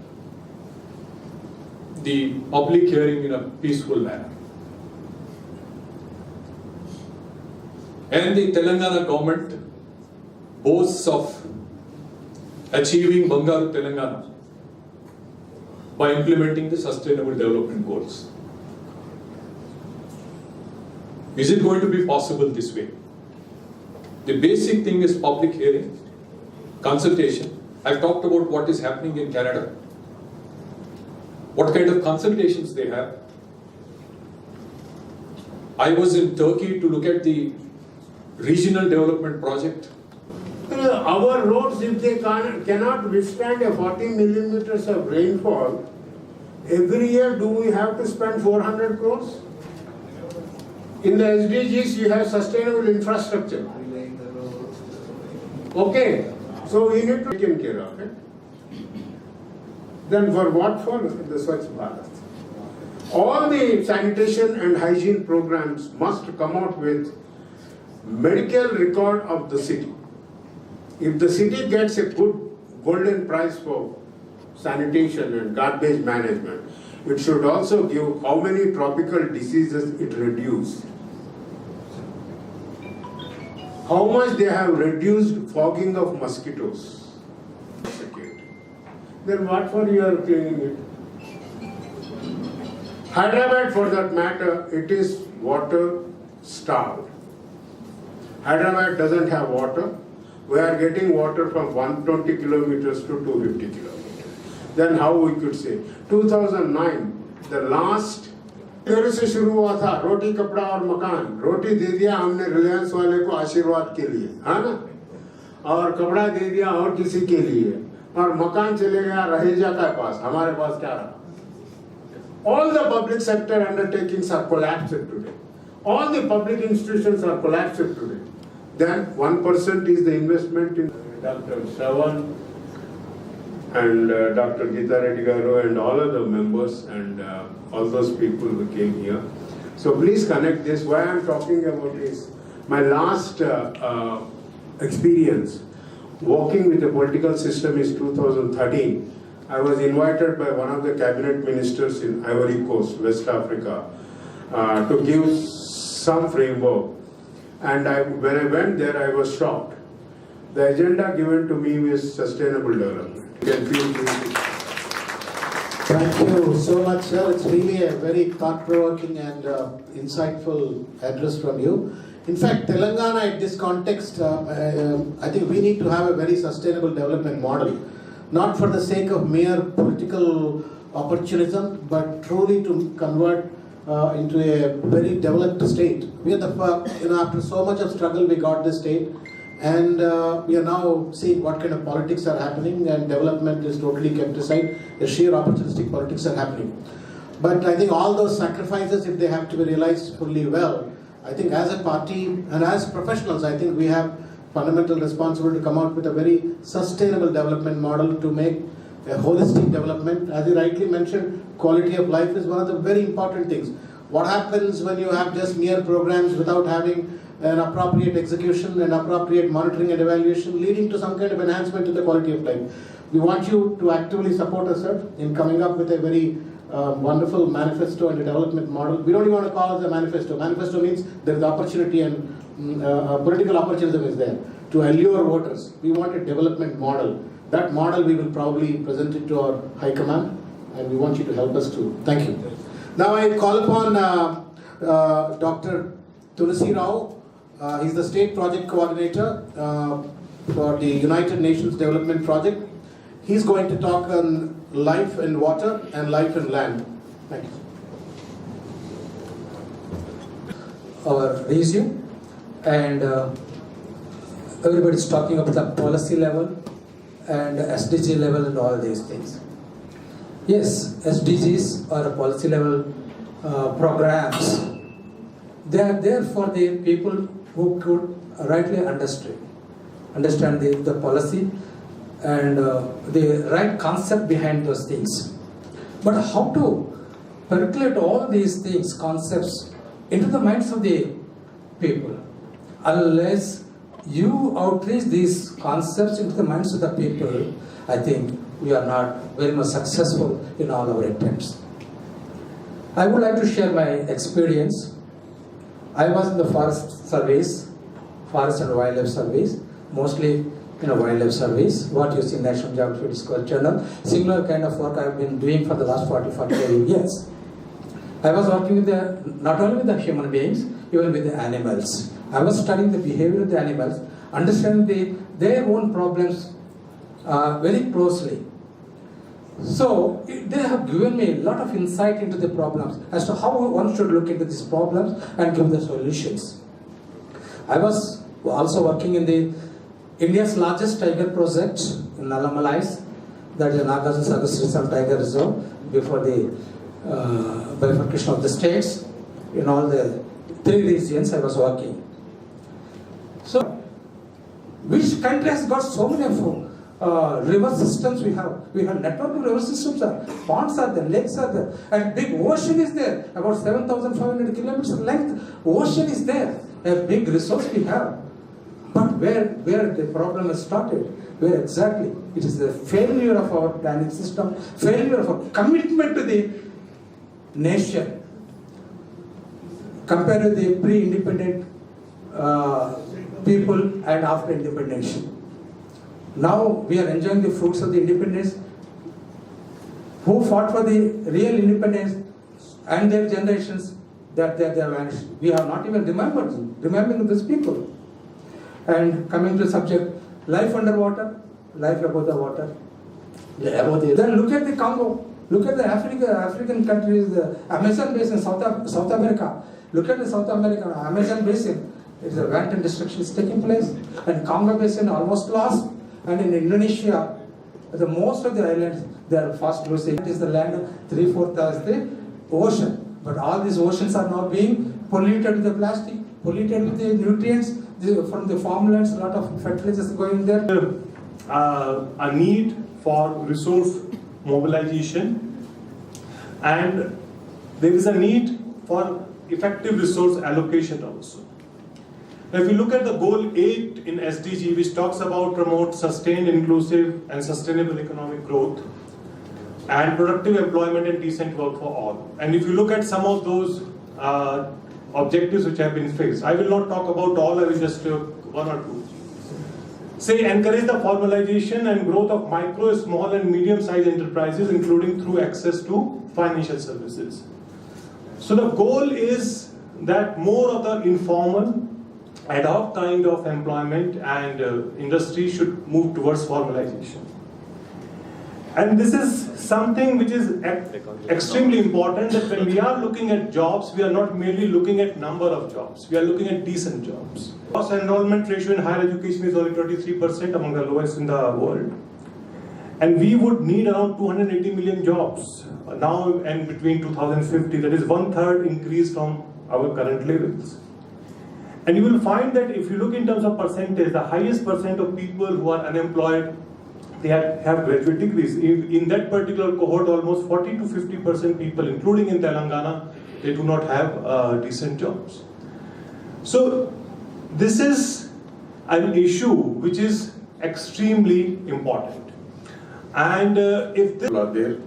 the public hearing in a peaceful manner. And the Telangana government boasts of achieving Bangaru Telangana by implementing the Sustainable Development Goals. Is it going to be possible this way? The basic thing is public hearing, consultation. I've talked about what is happening in Canada, what kind of consultations they have. I was in Turkey to look at the regional development project. Our roads, if they cannot withstand a 40 millimeters of rainfall, every year do we have to spend 400 crores? In the SDGs, you have sustainable infrastructure. Okay, so we need to take care of it. Then for what for? The Swachh Bharat. All the sanitation and hygiene programs must come out with medical record of the city. If the city gets a good golden prize for sanitation and garbage management, it should also give how many tropical diseases it reduced. How much they have reduced fogging of mosquitoes. Then what for you are cleaning it? Hyderabad, for that matter, it is water starved. Hyderabad doesn't have water. We are getting water from 120 kilometers to 250 kilometers. Then how we could say? 2009, the last तेरे से शुरू हुआ था रोटी कपड़ा और मकान. रोटी दे दिया हमने रिलायंस वाले को आशीर्वाद के लिए, है ना, और कपड़ा दे दिया और किसी के लिए, और मकान चले गया रहेजा के पास. हमारे पास क्या रहा? All the public sector undertakings are collapsed today. All the public institutions are collapsed today. Then 1% is the investment in Dr. Shravan and Dr. Geeta Reddy Garu and all other members and all those people who came here. So please connect this. Why I'm talking about is my last experience working with the political system is 2013. I was invited by one of the cabinet ministers in Ivory Coast, West Africa, to give some framework. And when I went there, I was shocked. The agenda given to me was sustainable development. You can feel free. Thank you so much, sir. It's really a very thought-provoking and insightful address from you. In fact, Telangana, in this context, I think we need to have a very sustainable development model, not for the sake of mere political opportunism, but truly to convert into a very developed state. We are the, after so much of struggle, we got this state, and we are now seeing what kind of politics are happening, and development is totally kept aside. The sheer opportunistic politics are happening. But I think all those sacrifices, if they have to be realized fully well, I think as a party and as professionals, I think we have fundamental responsibility to come out with a very sustainable development model to make a holistic development. As you rightly mentioned, quality of life is one of the very important things. What happens when you have just mere programs without having an appropriate execution and appropriate monitoring and evaluation leading to some kind of enhancement to the quality of life? We want you to actively support us, sir, in coming up with a very wonderful manifesto and a development model. We don't even want to call it a manifesto. Manifesto means there is opportunity and political opportunism is there to allure voters. We want a development model. That model we will probably present it to our high command, and we want you to help us too. Thank you. Now I call upon Dr. Tulsi Rao. He's the state project coordinator for the United Nations Development Project. He's going to talk on life and water and life and land. Thank you. Our resume, and everybody's talking about the policy level and SDG level and all these things. Yes, SDGs are policy level programs. They are there for the people who could rightly understand the policy and the right concept behind those things. But how to percolate all these things, concepts, into the minds of the people? Unless you outreach these concepts into the minds of the people, I think we are not very much successful in all our attempts. I would like to share my experience. I was in the forest service, forest and wildlife service, mostly wildlife service, what you see in National Geographic Discovery Channel. Similar kind of work I've been doing for the last 45 years. I was working with not only with the human beings, even with the animals. I was studying the behavior of the animals, understanding their own problems very closely. So they have given me a lot of insight into the problems as to how one should look into these problems and give the solutions. I was also working in the India's largest tiger project in Nalamalais, that is Nagarjuna Tiger Reserve, before the bifurcation of the states. In all the 3 regions I was working. So, which country has got so many river systems we have? We have network of river systems, ponds are there, lakes are there, and big ocean is there, about 7,500 kilometers length. Ocean is there, a big resource we have. But where the problem has started, where exactly? It is the failure of our planning system, failure of our commitment to the nation, compared to the pre-independent people and after independence. Now we are enjoying the fruits of the independence. Who fought for the real independence and their generations, that they are vanished. We have not even remembering these people. And coming to the subject, life underwater, life above the water. Then look at the Congo, look at the African countries, the Amazon basin, South America. Look at the South American Amazon basin. It's a wanton destruction is taking place, and Congo basin almost lost. And in Indonesia, the most of the islands they are fast losing. It is the land 3/4 as the ocean. But all these oceans are now being polluted with the plastic, polluted with the nutrients from the farmlands, a lot of fertilizers going there. A need for resource mobilization, and there is a need for effective resource allocation also. Now, if you look at the goal 8 in SDG, which talks about promote sustained, inclusive and sustainable economic growth and productive employment and decent work for all. And if you look at some of those objectives which have been fixed, I will not talk about all, I will just one or two. Say, encourage the formalization and growth of micro, small and medium-sized enterprises, including through access to financial services. So the goal is that more of the informal, ad hoc kind of employment and industry should move towards formalization. And this is something which is extremely important, that when we are looking at jobs, we are not merely looking at number of jobs, we are looking at decent jobs. Gross enrollment ratio in higher education is only 23%, among the lowest in the world. And we would need around 280 million jobs now and between 2050, that is 1/3 increase from our current levels. And you will find that if you look in terms of percentage, the highest percent of people who are unemployed, they have graduate degrees. In that particular cohort, almost 40 to 50% people, including in Telangana, they do not have decent jobs. So this is an issue which is extremely important. And if they are their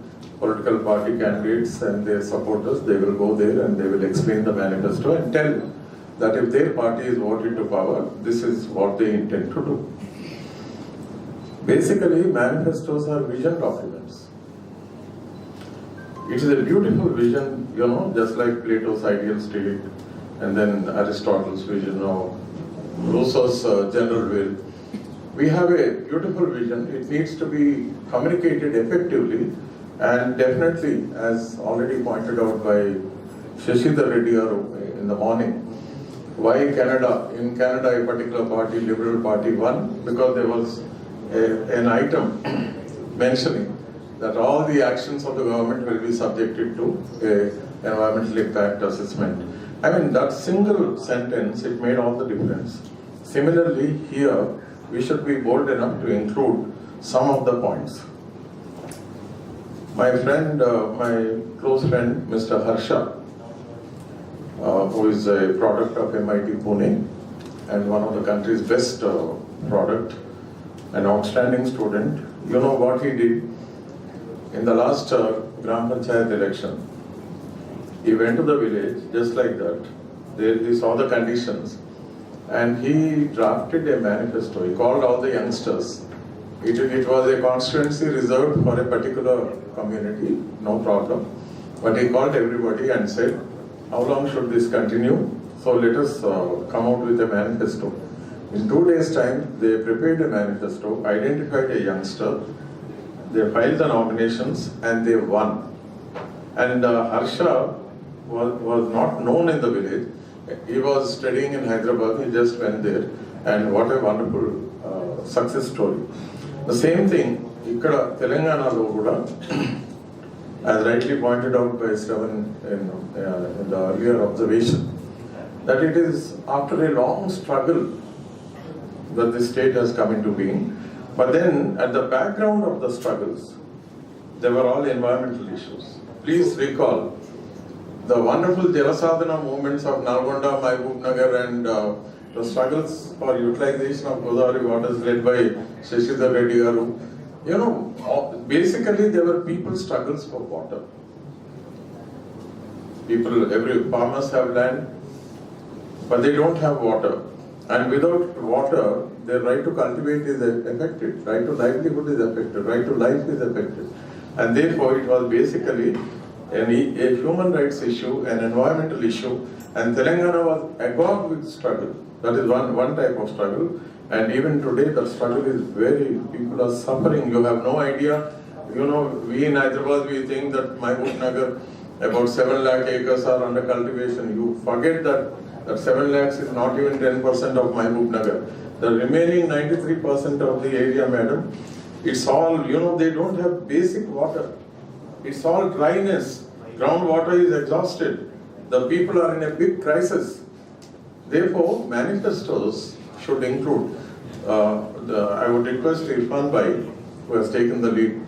political party candidates and their supporters, they will go there and they will explain the manifesto and tell that if their party is voted to power, this is what they intend to do. Basically, manifestos are vision documents. It is a beautiful vision, you know, just like Plato's ideal state, and then Aristotle's vision, or Rousseau's general will. We have a beautiful vision. It needs to be communicated effectively, and definitely, as already pointed out by Sashidhar Reddy in the morning, why Canada? In Canada, a particular party, Liberal Party, won because there was an item mentioning that all the actions of the government will be subjected to an environmental impact assessment. I mean, that single sentence, it made all the difference. Similarly, here, we should be bold enough to include some of the points. My friend, my close friend, Mr. Harsha, who is a product of MIT Pune and one of the country's best product, an outstanding student. You know what he did? In the last Gram Panchayat election, he went to the village just like that. They saw the conditions and he drafted a manifesto. He called all the youngsters. It was a constituency reserved for a particular community, no problem. But he called everybody and said, how long should this continue? So let us come out with a manifesto. In 2 days' time, they prepared a manifesto, identified a youngster, they filed the nominations and they won. And Harsha was not known in the village. He was studying in Hyderabad, he just went there, and what a wonderful success story. The same thing, ikkada Telangana lo kuda, as rightly pointed out by Shravan in the earlier observation, that it is after a long struggle that the state has come into being. But then, at the background of the struggles, there were all environmental issues. Please recall the wonderful Jalasadhana movements of Nalgonda, Mahbubnagar, and the struggles for utilization of Godavari waters led by Sashidhar Reddy. You know, basically there were people's struggles for water. Every farmers have land, but they don't have water. And without water, their right to cultivate is affected, right to livelihood is affected, right to life is affected. And therefore, it was basically a human rights issue, an environmental issue, and Telangana was agog with struggle. That is one type of struggle. And even today, the struggle is people are suffering. You have no idea. You know, we in Hyderabad, we think that Mahbubnagar, about 7 lakh acres are under cultivation. You forget that 7 lakhs is not even 10% of Mahbubnagar. The remaining 93% of the area, madam, it's all, you know, they don't have basic water. It's all dryness. Groundwater is exhausted. The people are in a big crisis. Therefore, manifestos should include, I would request Irfan Bhai, who has taken the lead,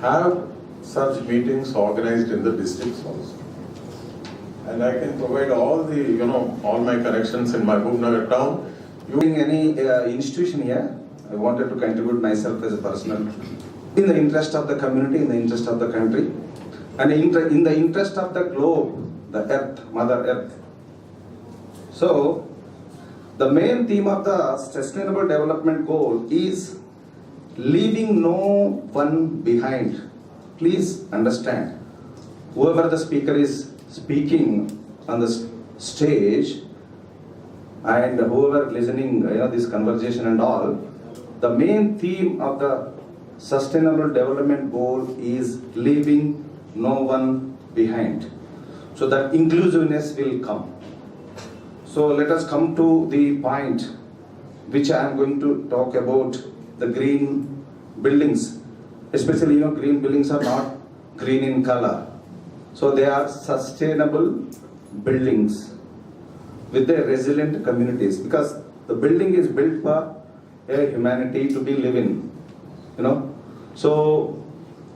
have such meetings organized in the districts also. And I can provide all the, all my connections in my Bhuvnagar town. In any institution here, I wanted to contribute myself as a personal, in the interest of the community, in the interest of the country, and in the interest of the globe, the earth, Mother Earth. So, the main theme of the Sustainable Development Goal is leaving no one behind. Please understand, whoever the speaker is speaking on the stage, and whoever listening, this conversation and all, the main theme of the Sustainable Development Goal is leaving no one behind. So that inclusiveness will come. So let us come to the point which I am going to talk about, the green buildings. Especially, green buildings are not green in color. So they are sustainable buildings with the resilient communities, because the building is built for a humanity to be living, So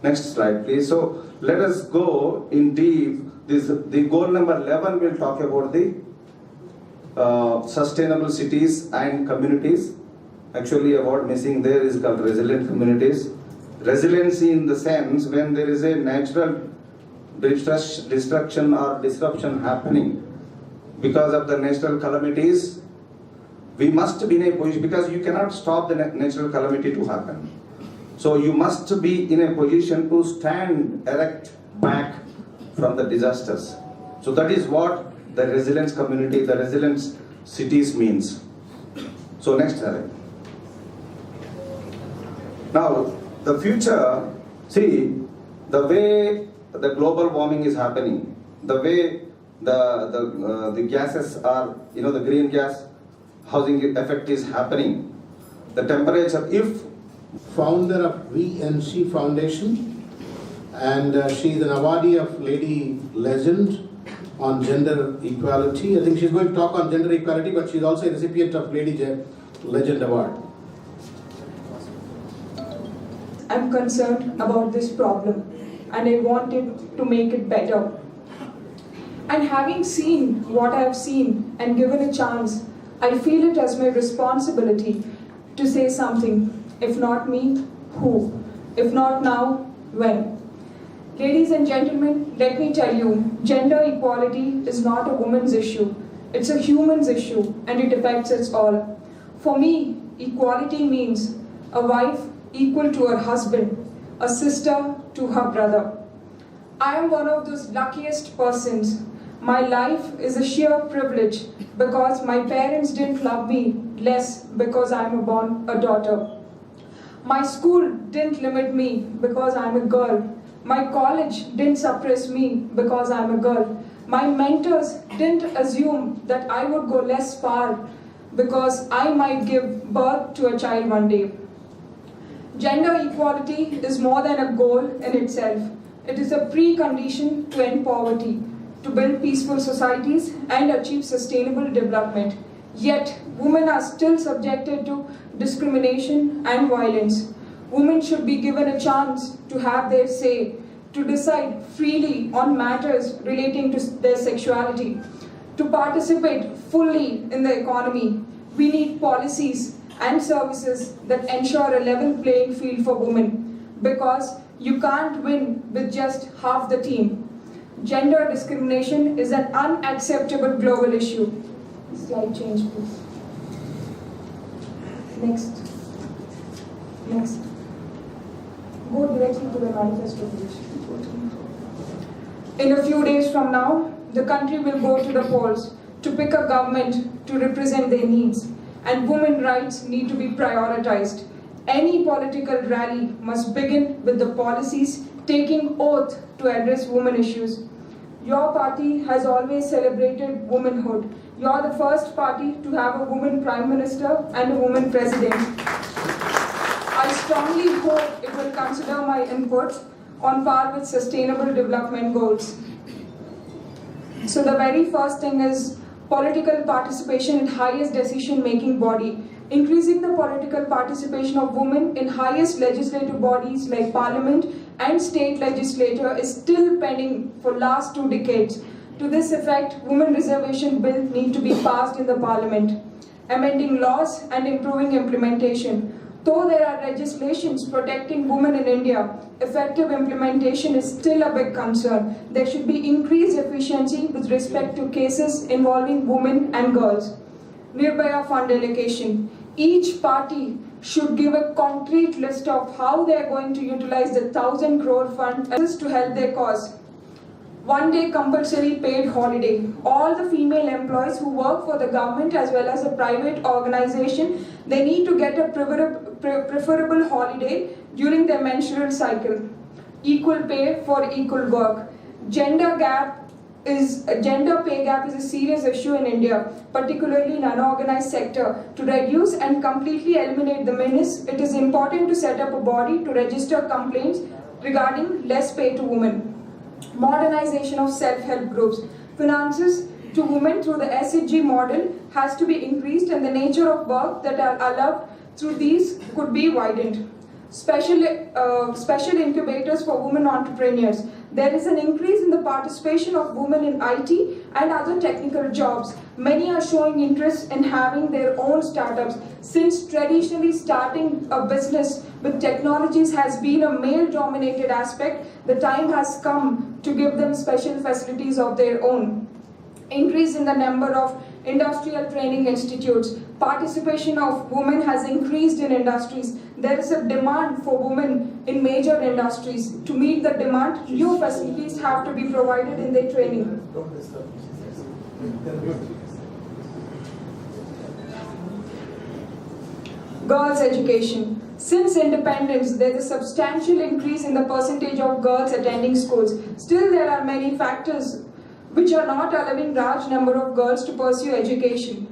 next slide, please. So let us go in deep. The goal number 11 will talk about the sustainable cities and communities. Actually, a word missing there is called resilient communities. Resiliency in the sense when there is a natural destruction or disruption happening because of the natural calamities, we must be in a position, because you cannot stop the natural calamity to happen. So you must be in a position to stand erect back from the disasters. So that is what the resilience community, the resilience cities means. So next slide. Now, the future, see, the way the global warming is happening, the way the gases are, the green gas housing effect is happening, the temperature, if founder of VNC Foundation, and she is an awardee of Lady Legend on gender equality. I think she's going to talk on gender equality, but she's also a recipient of Lady Legend Award. I'm concerned about this problem and I wanted to make it better. And having seen what I have seen and given a chance, I feel it as my responsibility to say something. If not me, who? If not now, when? Ladies and gentlemen, let me tell you, gender equality is not a woman's issue. It's a human's issue and it affects us all. For me, equality means a wife equal to her husband, a sister to her brother. I am one of those luckiest persons. My life is a sheer privilege because my parents didn't love me less because I'm born a daughter. My school didn't limit me because I'm a girl. My college didn't suppress me because I'm a girl. My mentors didn't assume that I would go less far because I might give birth to a child one day. Gender equality is more than a goal in itself. It is a precondition to end poverty, to build peaceful societies and achieve sustainable development. Yet, women are still subjected to discrimination and violence. Women should be given a chance to have their say, to decide freely on matters relating to their sexuality, to participate fully in the economy. We need policies and services that ensure a level playing field for women, because you can't win with just half the team. Gender discrimination is an unacceptable global issue. Slide change, please. Next. Go directly to the manifesto page. In a few days from now, the country will go to the polls to pick a government to represent their needs, and women's rights need to be prioritized. Any political rally must begin with the policies taking oath to address women issues. Your party has always celebrated womanhood. You are the first party to have a woman Prime Minister and a woman President. I strongly hope it will consider my input. on par with Sustainable Development Goals. So the very first thing is political participation in highest decision-making body. Increasing the political participation of women in highest legislative bodies like Parliament and state legislature is still pending for last 2 decades. To this effect, women reservation bill need to be passed in the Parliament, amending laws and improving implementation. Though there are legislations protecting women in India, effective implementation is still a big concern. There should be increased efficiency with respect to cases involving women and girls. Nirbhaya fund allocation. Each party should give a concrete list of how they are going to utilize the 1,000 crore fund to help their cause. 1 day compulsory paid holiday. All the female employees who work for the government as well as a private organization, they need to get a preferable holiday during their menstrual cycle. Equal pay for equal work. Gender pay gap is a serious issue in India, particularly in unorganized sector. To reduce and completely eliminate the menace, it is important to set up a body to register complaints regarding less pay to women. Modernization of self-help groups. Finances to women through the SDG model has to be increased, and the nature of work that are allowed through these could be widened. Special incubators for women entrepreneurs. There is an increase in the participation of women in IT and other technical jobs. Many are showing interest in having their own startups. Since traditionally starting a business with technologies has been a male-dominated aspect, the time has come to give them special facilities of their own. Increase in the number of industrial training institutes. Participation of women has increased in industries. There is a demand for women in major industries. To meet the demand, new facilities have to be provided in their training. Girls' education. Since independence, there is a substantial increase in the percentage of girls attending schools. Still, there are many factors which are not allowing large number of girls to pursue education.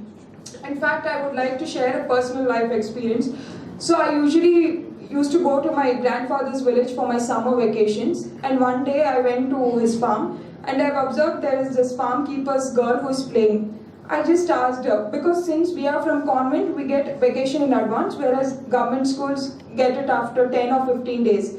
In fact, I would like to share a personal life experience. So I usually used to go to my grandfather's village for my summer vacations, and one day I went to his farm and I've observed there is this farm keeper's girl who is playing. I just asked her, because since we are from convent, we get vacation in advance, whereas government schools get it after 10 or 15 days.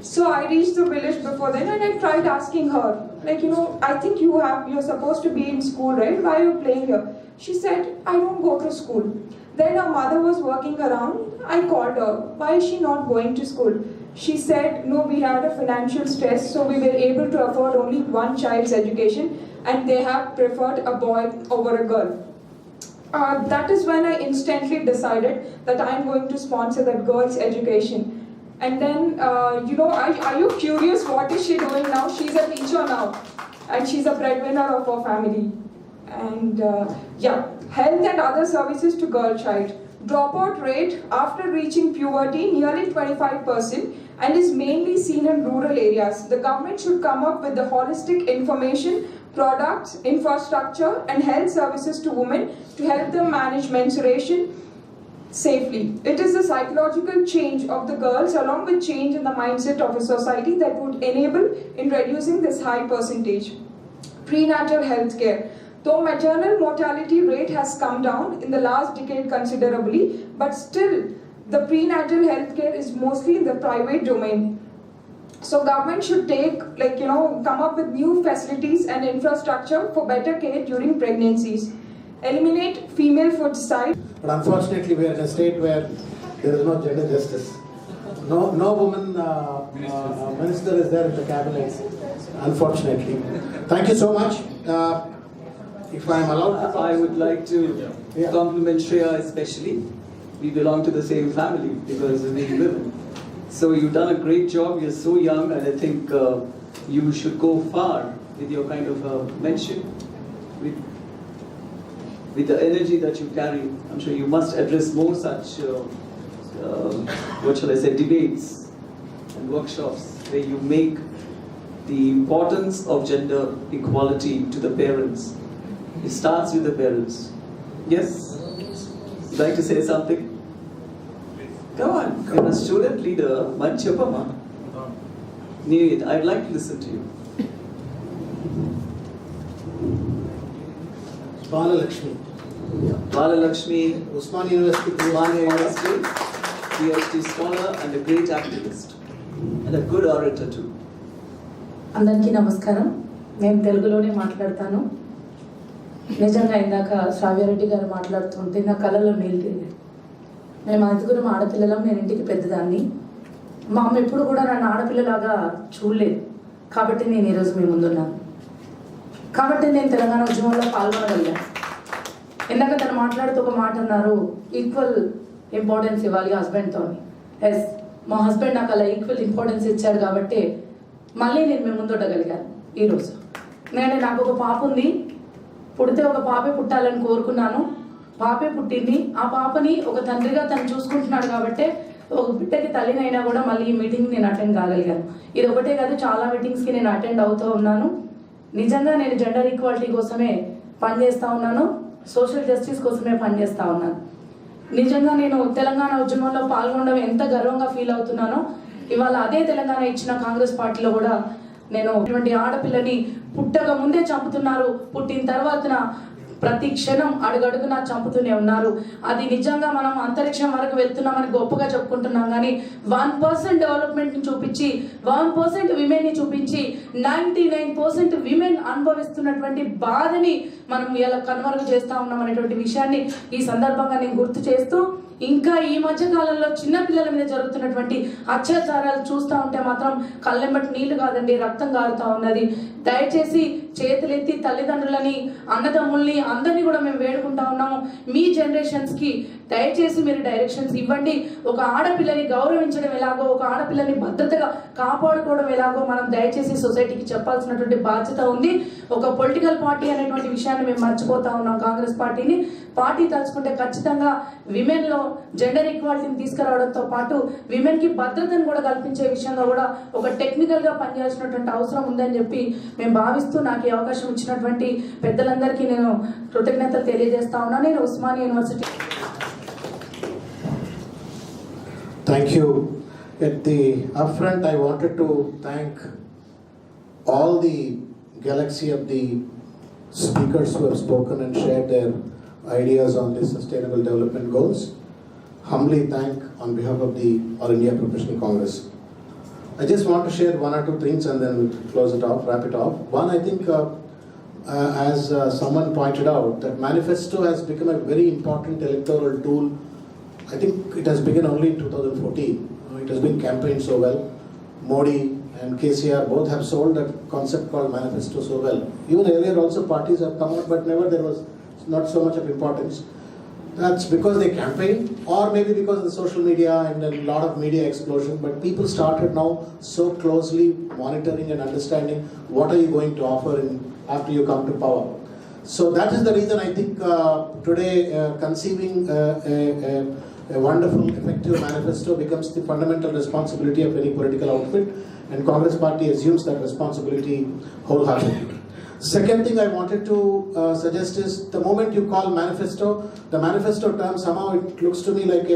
So I reached the village before then and I tried asking her, like, I think you're supposed to be in school, right? Why are you playing here? She said, I don't go to school. Then her mother was working around. I called her. Why is she not going to school? She said, no, we had a financial stress, so we were able to afford only one child's education, and they have preferred a boy over a girl. That is when I instantly decided that I'm going to sponsor that girl's education. And then, are you curious what is she doing now? She's a teacher now, and she's a breadwinner of her family. And health and other services to girl child. Dropout rate after reaching puberty nearly 25% and is mainly seen in rural areas. The government should come up with the holistic information, products, infrastructure and health services to women to help them manage menstruation safely. It is the psychological change of the girls along with change in the mindset of a society that would enable in reducing this high percentage. Prenatal health care. Though maternal mortality rate has come down in the last decade considerably, but still the prenatal health care is mostly in the private domain. So government should come up with new facilities and infrastructure for better care during pregnancies. Eliminate female food site. But unfortunately, we are in a state where there is no gender justice. No woman minister is there in the cabinet, unfortunately. Thank you so much. If I am allowed to I would like to compliment Shreya especially. We belong to the same family because we women. So you've done a great job. You're so young, and I think you should go far with your kind of mention. With the energy that you carry, I'm sure you must address more such, debates and workshops where you make the importance of gender equality to the parents. It starts with the parents. Yes? You'd like to say something? Come on, you're a student leader, Manchapama. Need, I'd like to listen to you. Bala Lakshmi. Bala Lakshmi, Usman University, PhD scholar and a great activist and a good orator too. అందరికీ నమస్కారం. నేను తెలుగులోనే మాట్లాడతాను. నిజంగా ఇందాక శ్రావ్యారెడ్డి గారు మాట్లాడుతుంటే నా కళ్ళలో నీళ్ళు తిరిగాయి. మేము ఐదుగురం ఆడపిల్లలం, నేను ఇంటికి పెద్దదాన్ని. మా అమ్మ ఎప్పుడు కూడా నన్ను ఆడపిల్లలాగా చూడలేదు. కాబట్టి నేను ఈరోజు మీ ముందున్నాను. కాబట్టి నేను తెలంగాణ ఉద్యమంలో పాల్గొనగలిగాను. ఇందాక తను మాట్లాడుతూ ఒక మాట అన్నారు, ఈక్వల్ ఇంపార్టెన్స్ ఇవ్వాలి హస్బెండ్తో. ఎస్, మా హస్బెండ్ నాకు అలా ఈక్వల్ ఇంపార్టెన్స్ ఇచ్చాడు కాబట్టి మళ్ళీ నేను మీ ముందు ఉండగలిగాను ఈరోజు. నేను నాకు ఒక పాప ఉంది, పుడితే ఒక పాపే పుట్టాలని కోరుకున్నాను. పాపే పుట్టింది. ఆ పాపని ఒక తండ్రిగా తను చూసుకుంటున్నాడు కాబట్టి ఒక బిడ్డకి తల్లినైనా కూడా మళ్ళీ ఈ మీటింగ్ నేను అటెండ్ కాగలిగాను. ఇది ఒకటే కాదు, చాలా మీటింగ్స్కి నేను అటెండ్ అవుతూ ఉన్నాను. నిజంగా నేను జెండర్ ఈక్వాలిటీ కోసమే పనిచేస్తూ ఉన్నాను, సోషల్ జస్టిస్ కోసమే పనిచేస్తూ ఉన్నాను. నిజంగా నేను తెలంగాణ ఉద్యమంలో పాల్గొనడం ఎంత గర్వంగా ఫీల్ అవుతున్నానో, ఇవాళ అదే తెలంగాణ ఇచ్చిన కాంగ్రెస్ పార్టీలో కూడా నేను ఇటువంటి ఆడపిల్లని పుట్టక ముందే చంపుతున్నారు, పుట్టిన తర్వాత ప్రతి క్షణం అడుగడుగునా చంపుతూనే ఉన్నారు. అది నిజంగా మనం అంతరిక్షం వరకు వెళ్తున్నామని గొప్పగా చెప్పుకుంటున్నాం, కానీ 1% డెవలప్మెంట్ని చూపించి 1% విమెన్ని చూపించి 99% విమెన్ అనుభవిస్తున్నటువంటి బాధని మనం ఇలా కనుమరుగు చేస్తూ ఉన్నాం అనేటువంటి విషయాన్ని ఈ సందర్భంగా నేను గుర్తు చేస్తూ, ఇంకా ఈ మధ్య కాలంలో చిన్నపిల్లల మీద జరుగుతున్నటువంటి అత్యాచారాలు చూస్తూ ఉంటే మాత్రం కళ్ళెంబటి నీళ్లు కాదండి, రక్తం కారుతూ ఉన్నది. దయచేసి చేతులెత్తి తల్లిదండ్రులని, అన్నదమ్ముల్ని అందరినీ కూడా మేము వేడుకుంటా ఉన్నాము. మీ జనరేషన్స్కి దయచేసి మీరు డైరెక్షన్స్ ఇవ్వండి. ఒక ఆడపిల్లని గౌరవించడం ఎలాగో, ఒక ఆడపిల్లని భద్రతగా కాపాడుకోవడం ఎలాగో మనం దయచేసి సొసైటీకి చెప్పాల్సినటువంటి బాధ్యత ఉంది. ఒక పొలిటికల్ పార్టీ అనేటువంటి విషయాన్ని మేము మర్చిపోతా ఉన్నాం. కాంగ్రెస్ పార్టీని పార్టీ తలుచుకుంటే ఖచ్చితంగా విమెన్లో జెండర్ ఈక్వాలిటీని తీసుకురావడంతో పాటు విమెన్కి భద్రతను కూడా కల్పించే విషయంగా కూడా ఒక టెక్నికల్గా పనిచేయాల్సినటువంటి అవసరం ఉందని చెప్పి మేము భావిస్తూ, నాకు ఈ అవకాశం ఇచ్చినటువంటి పెద్దలందరికీ నేను కృతజ్ఞతలు తెలియజేస్తా ఉన్నాను. నేను Osmania university. Thank you. At the upfront, I wanted to thank all the galaxy of the speakers who have spoken and shared their ideas on the Sustainable Development Goals. Humbly thank on behalf of the All India Professional Congress. I just want to share one or two things and then we'll close it off, wrap it off. One, I think as someone pointed out, that Manifesto has become a very important electoral tool. I think it has begun only in 2014. It has been campaigned so well. Modi and KCR both have sold that concept called Manifesto so well. Even earlier also parties have come out, but never there was not so much of importance. That's because they campaigned, or maybe because of the social media and a lot of media explosion, but people started now so closely monitoring and understanding what are you going to offer after you come to power. So that is the reason I think today conceiving a wonderful, effective manifesto becomes the fundamental responsibility of any political outfit, and Congress Party assumes that responsibility wholeheartedly. Second thing I wanted to suggest is, the moment you call manifesto, the manifesto term, somehow it looks to me like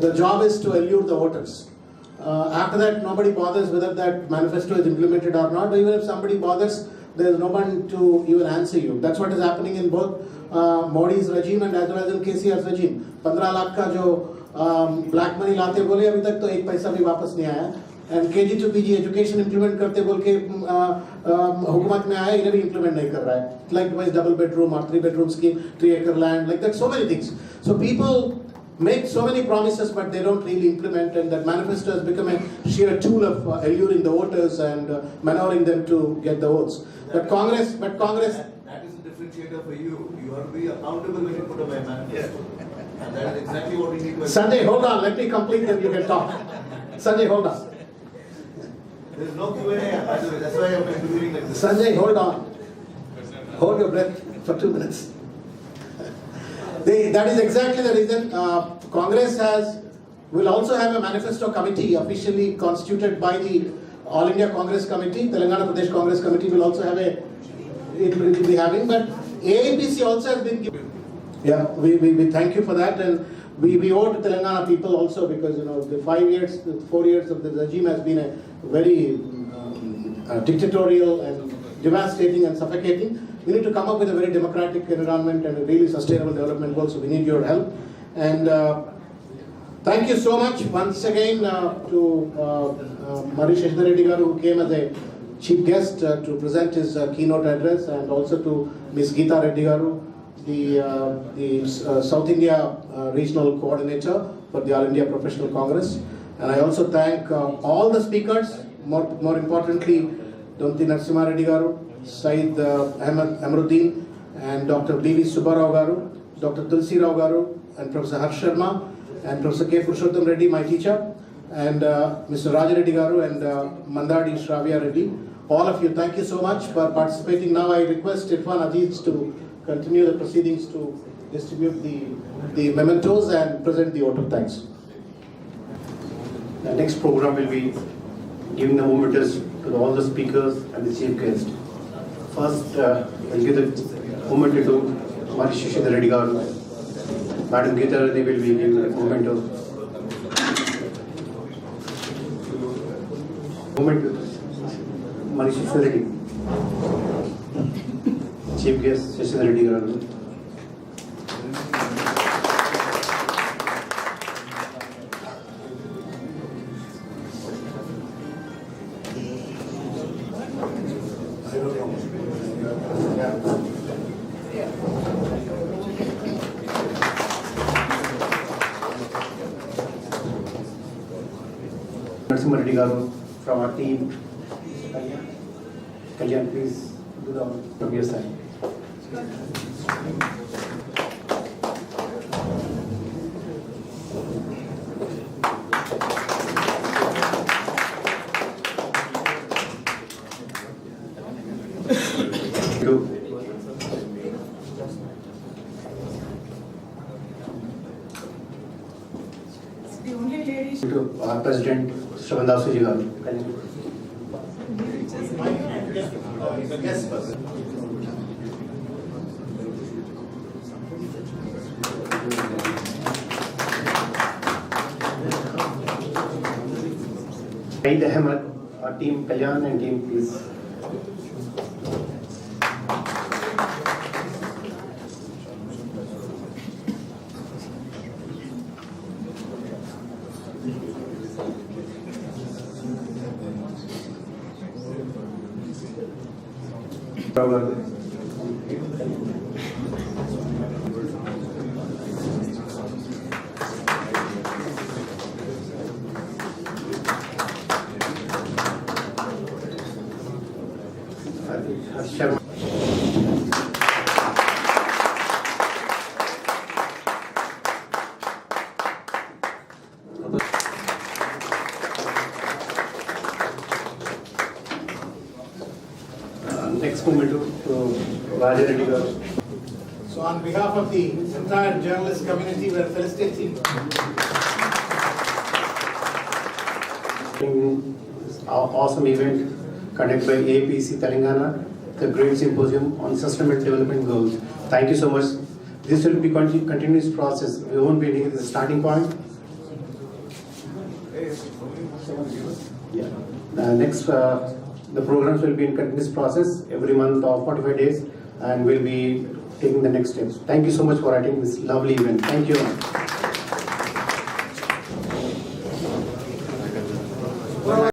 the job is to allure the voters. After that, nobody bothers whether that manifesto is implemented or not, or even if somebody bothers, there is no one to even answer you. That's what is happening in both Modi's regime and as well as in KCR's regime. 15 lakh का जो black money लाते बोले, अभी तक तो एक पैसा भी वापस नहीं आया. And KG to PG education implement करते बोल के हुकूमत में आया, इन्हें भी implement नहीं कर रहा है. Likewise double bedroom or 3 bedroom scheme, 3 acre land, like that, so many things. So people make so many promises but they don't really implement, and that manifesto has become a sheer tool of alluring the voters and maneuvering them to get the votes. But Congress. That is the differentiator for you. You have to be accountable when you put up a manifesto. And that is exactly what we need. Sanjay, hold on, let me complete then you can talk. Sanjay, hold on. There is no Q&A, by the way, that's why I'm doing like this. Sanjay, hold on. Hold your breath for 2 minutes. That is exactly the reason Congress will also have a manifesto committee officially constituted by the All India Congress Committee. Telangana Pradesh Congress Committee will also have it will be having, but AIPC also has been given. Yeah, we thank you for that, and we owe to Telangana people also, because the 4 years of the regime has been a very dictatorial and devastating and suffocating. We need to come up with a very democratic environment and a really sustainable development goal, so we need your help. And thank you so much once again to Marri Sashidhar Reddy who came as a chief guest to present his keynote address, and also to Ms. Geeta Reddy the South India Regional Coordinator for the All India Professional Congress. And I also thank all the speakers, more importantly, Dr. Narsimha Reddy Sayyid Ahmed Amiruddin, and Dr. B.V. Subba garu, Dr. Tulsi garu, and Professor Sharma, and Professor K. Purushottam Reddy, my teacher, and Mr. Raja Reddy garu, and Mandadi Shravya Reddy. All of you, thank you so much for participating. Now I request Irfan Aziz to continue the proceedings to distribute the mementos and present the vote of thanks. The next program will be giving the mementos to all the speakers and the chief guest. First, we'll give the memento to Marri Sashidhar Reddy garu. Madam Geeta Reddy will be giving the memento. Marri Sashidhar Reddy. Chief guest Sashidhar Reddy garu. Narsimha Reddy garu from our team. Kalyan, please do the honor from your side. To our President, Shri garu. Yes, Sayyid Ahmed, our team, Kalyan and team, please. Sharma. Next moment to Raja Reddy garu. So on behalf of the entire journalist community, we are felicitating our awesome event conducted by APIC Telangana, the Great Symposium on Sustainable Development Goals. Thank you so much. This will be continuous process. We won't be doing the starting point. Yeah. Next, the programs will be in continuous process every month of 45 days, and we'll be taking the next steps. Thank you so much for attending this lovely event. Thank you.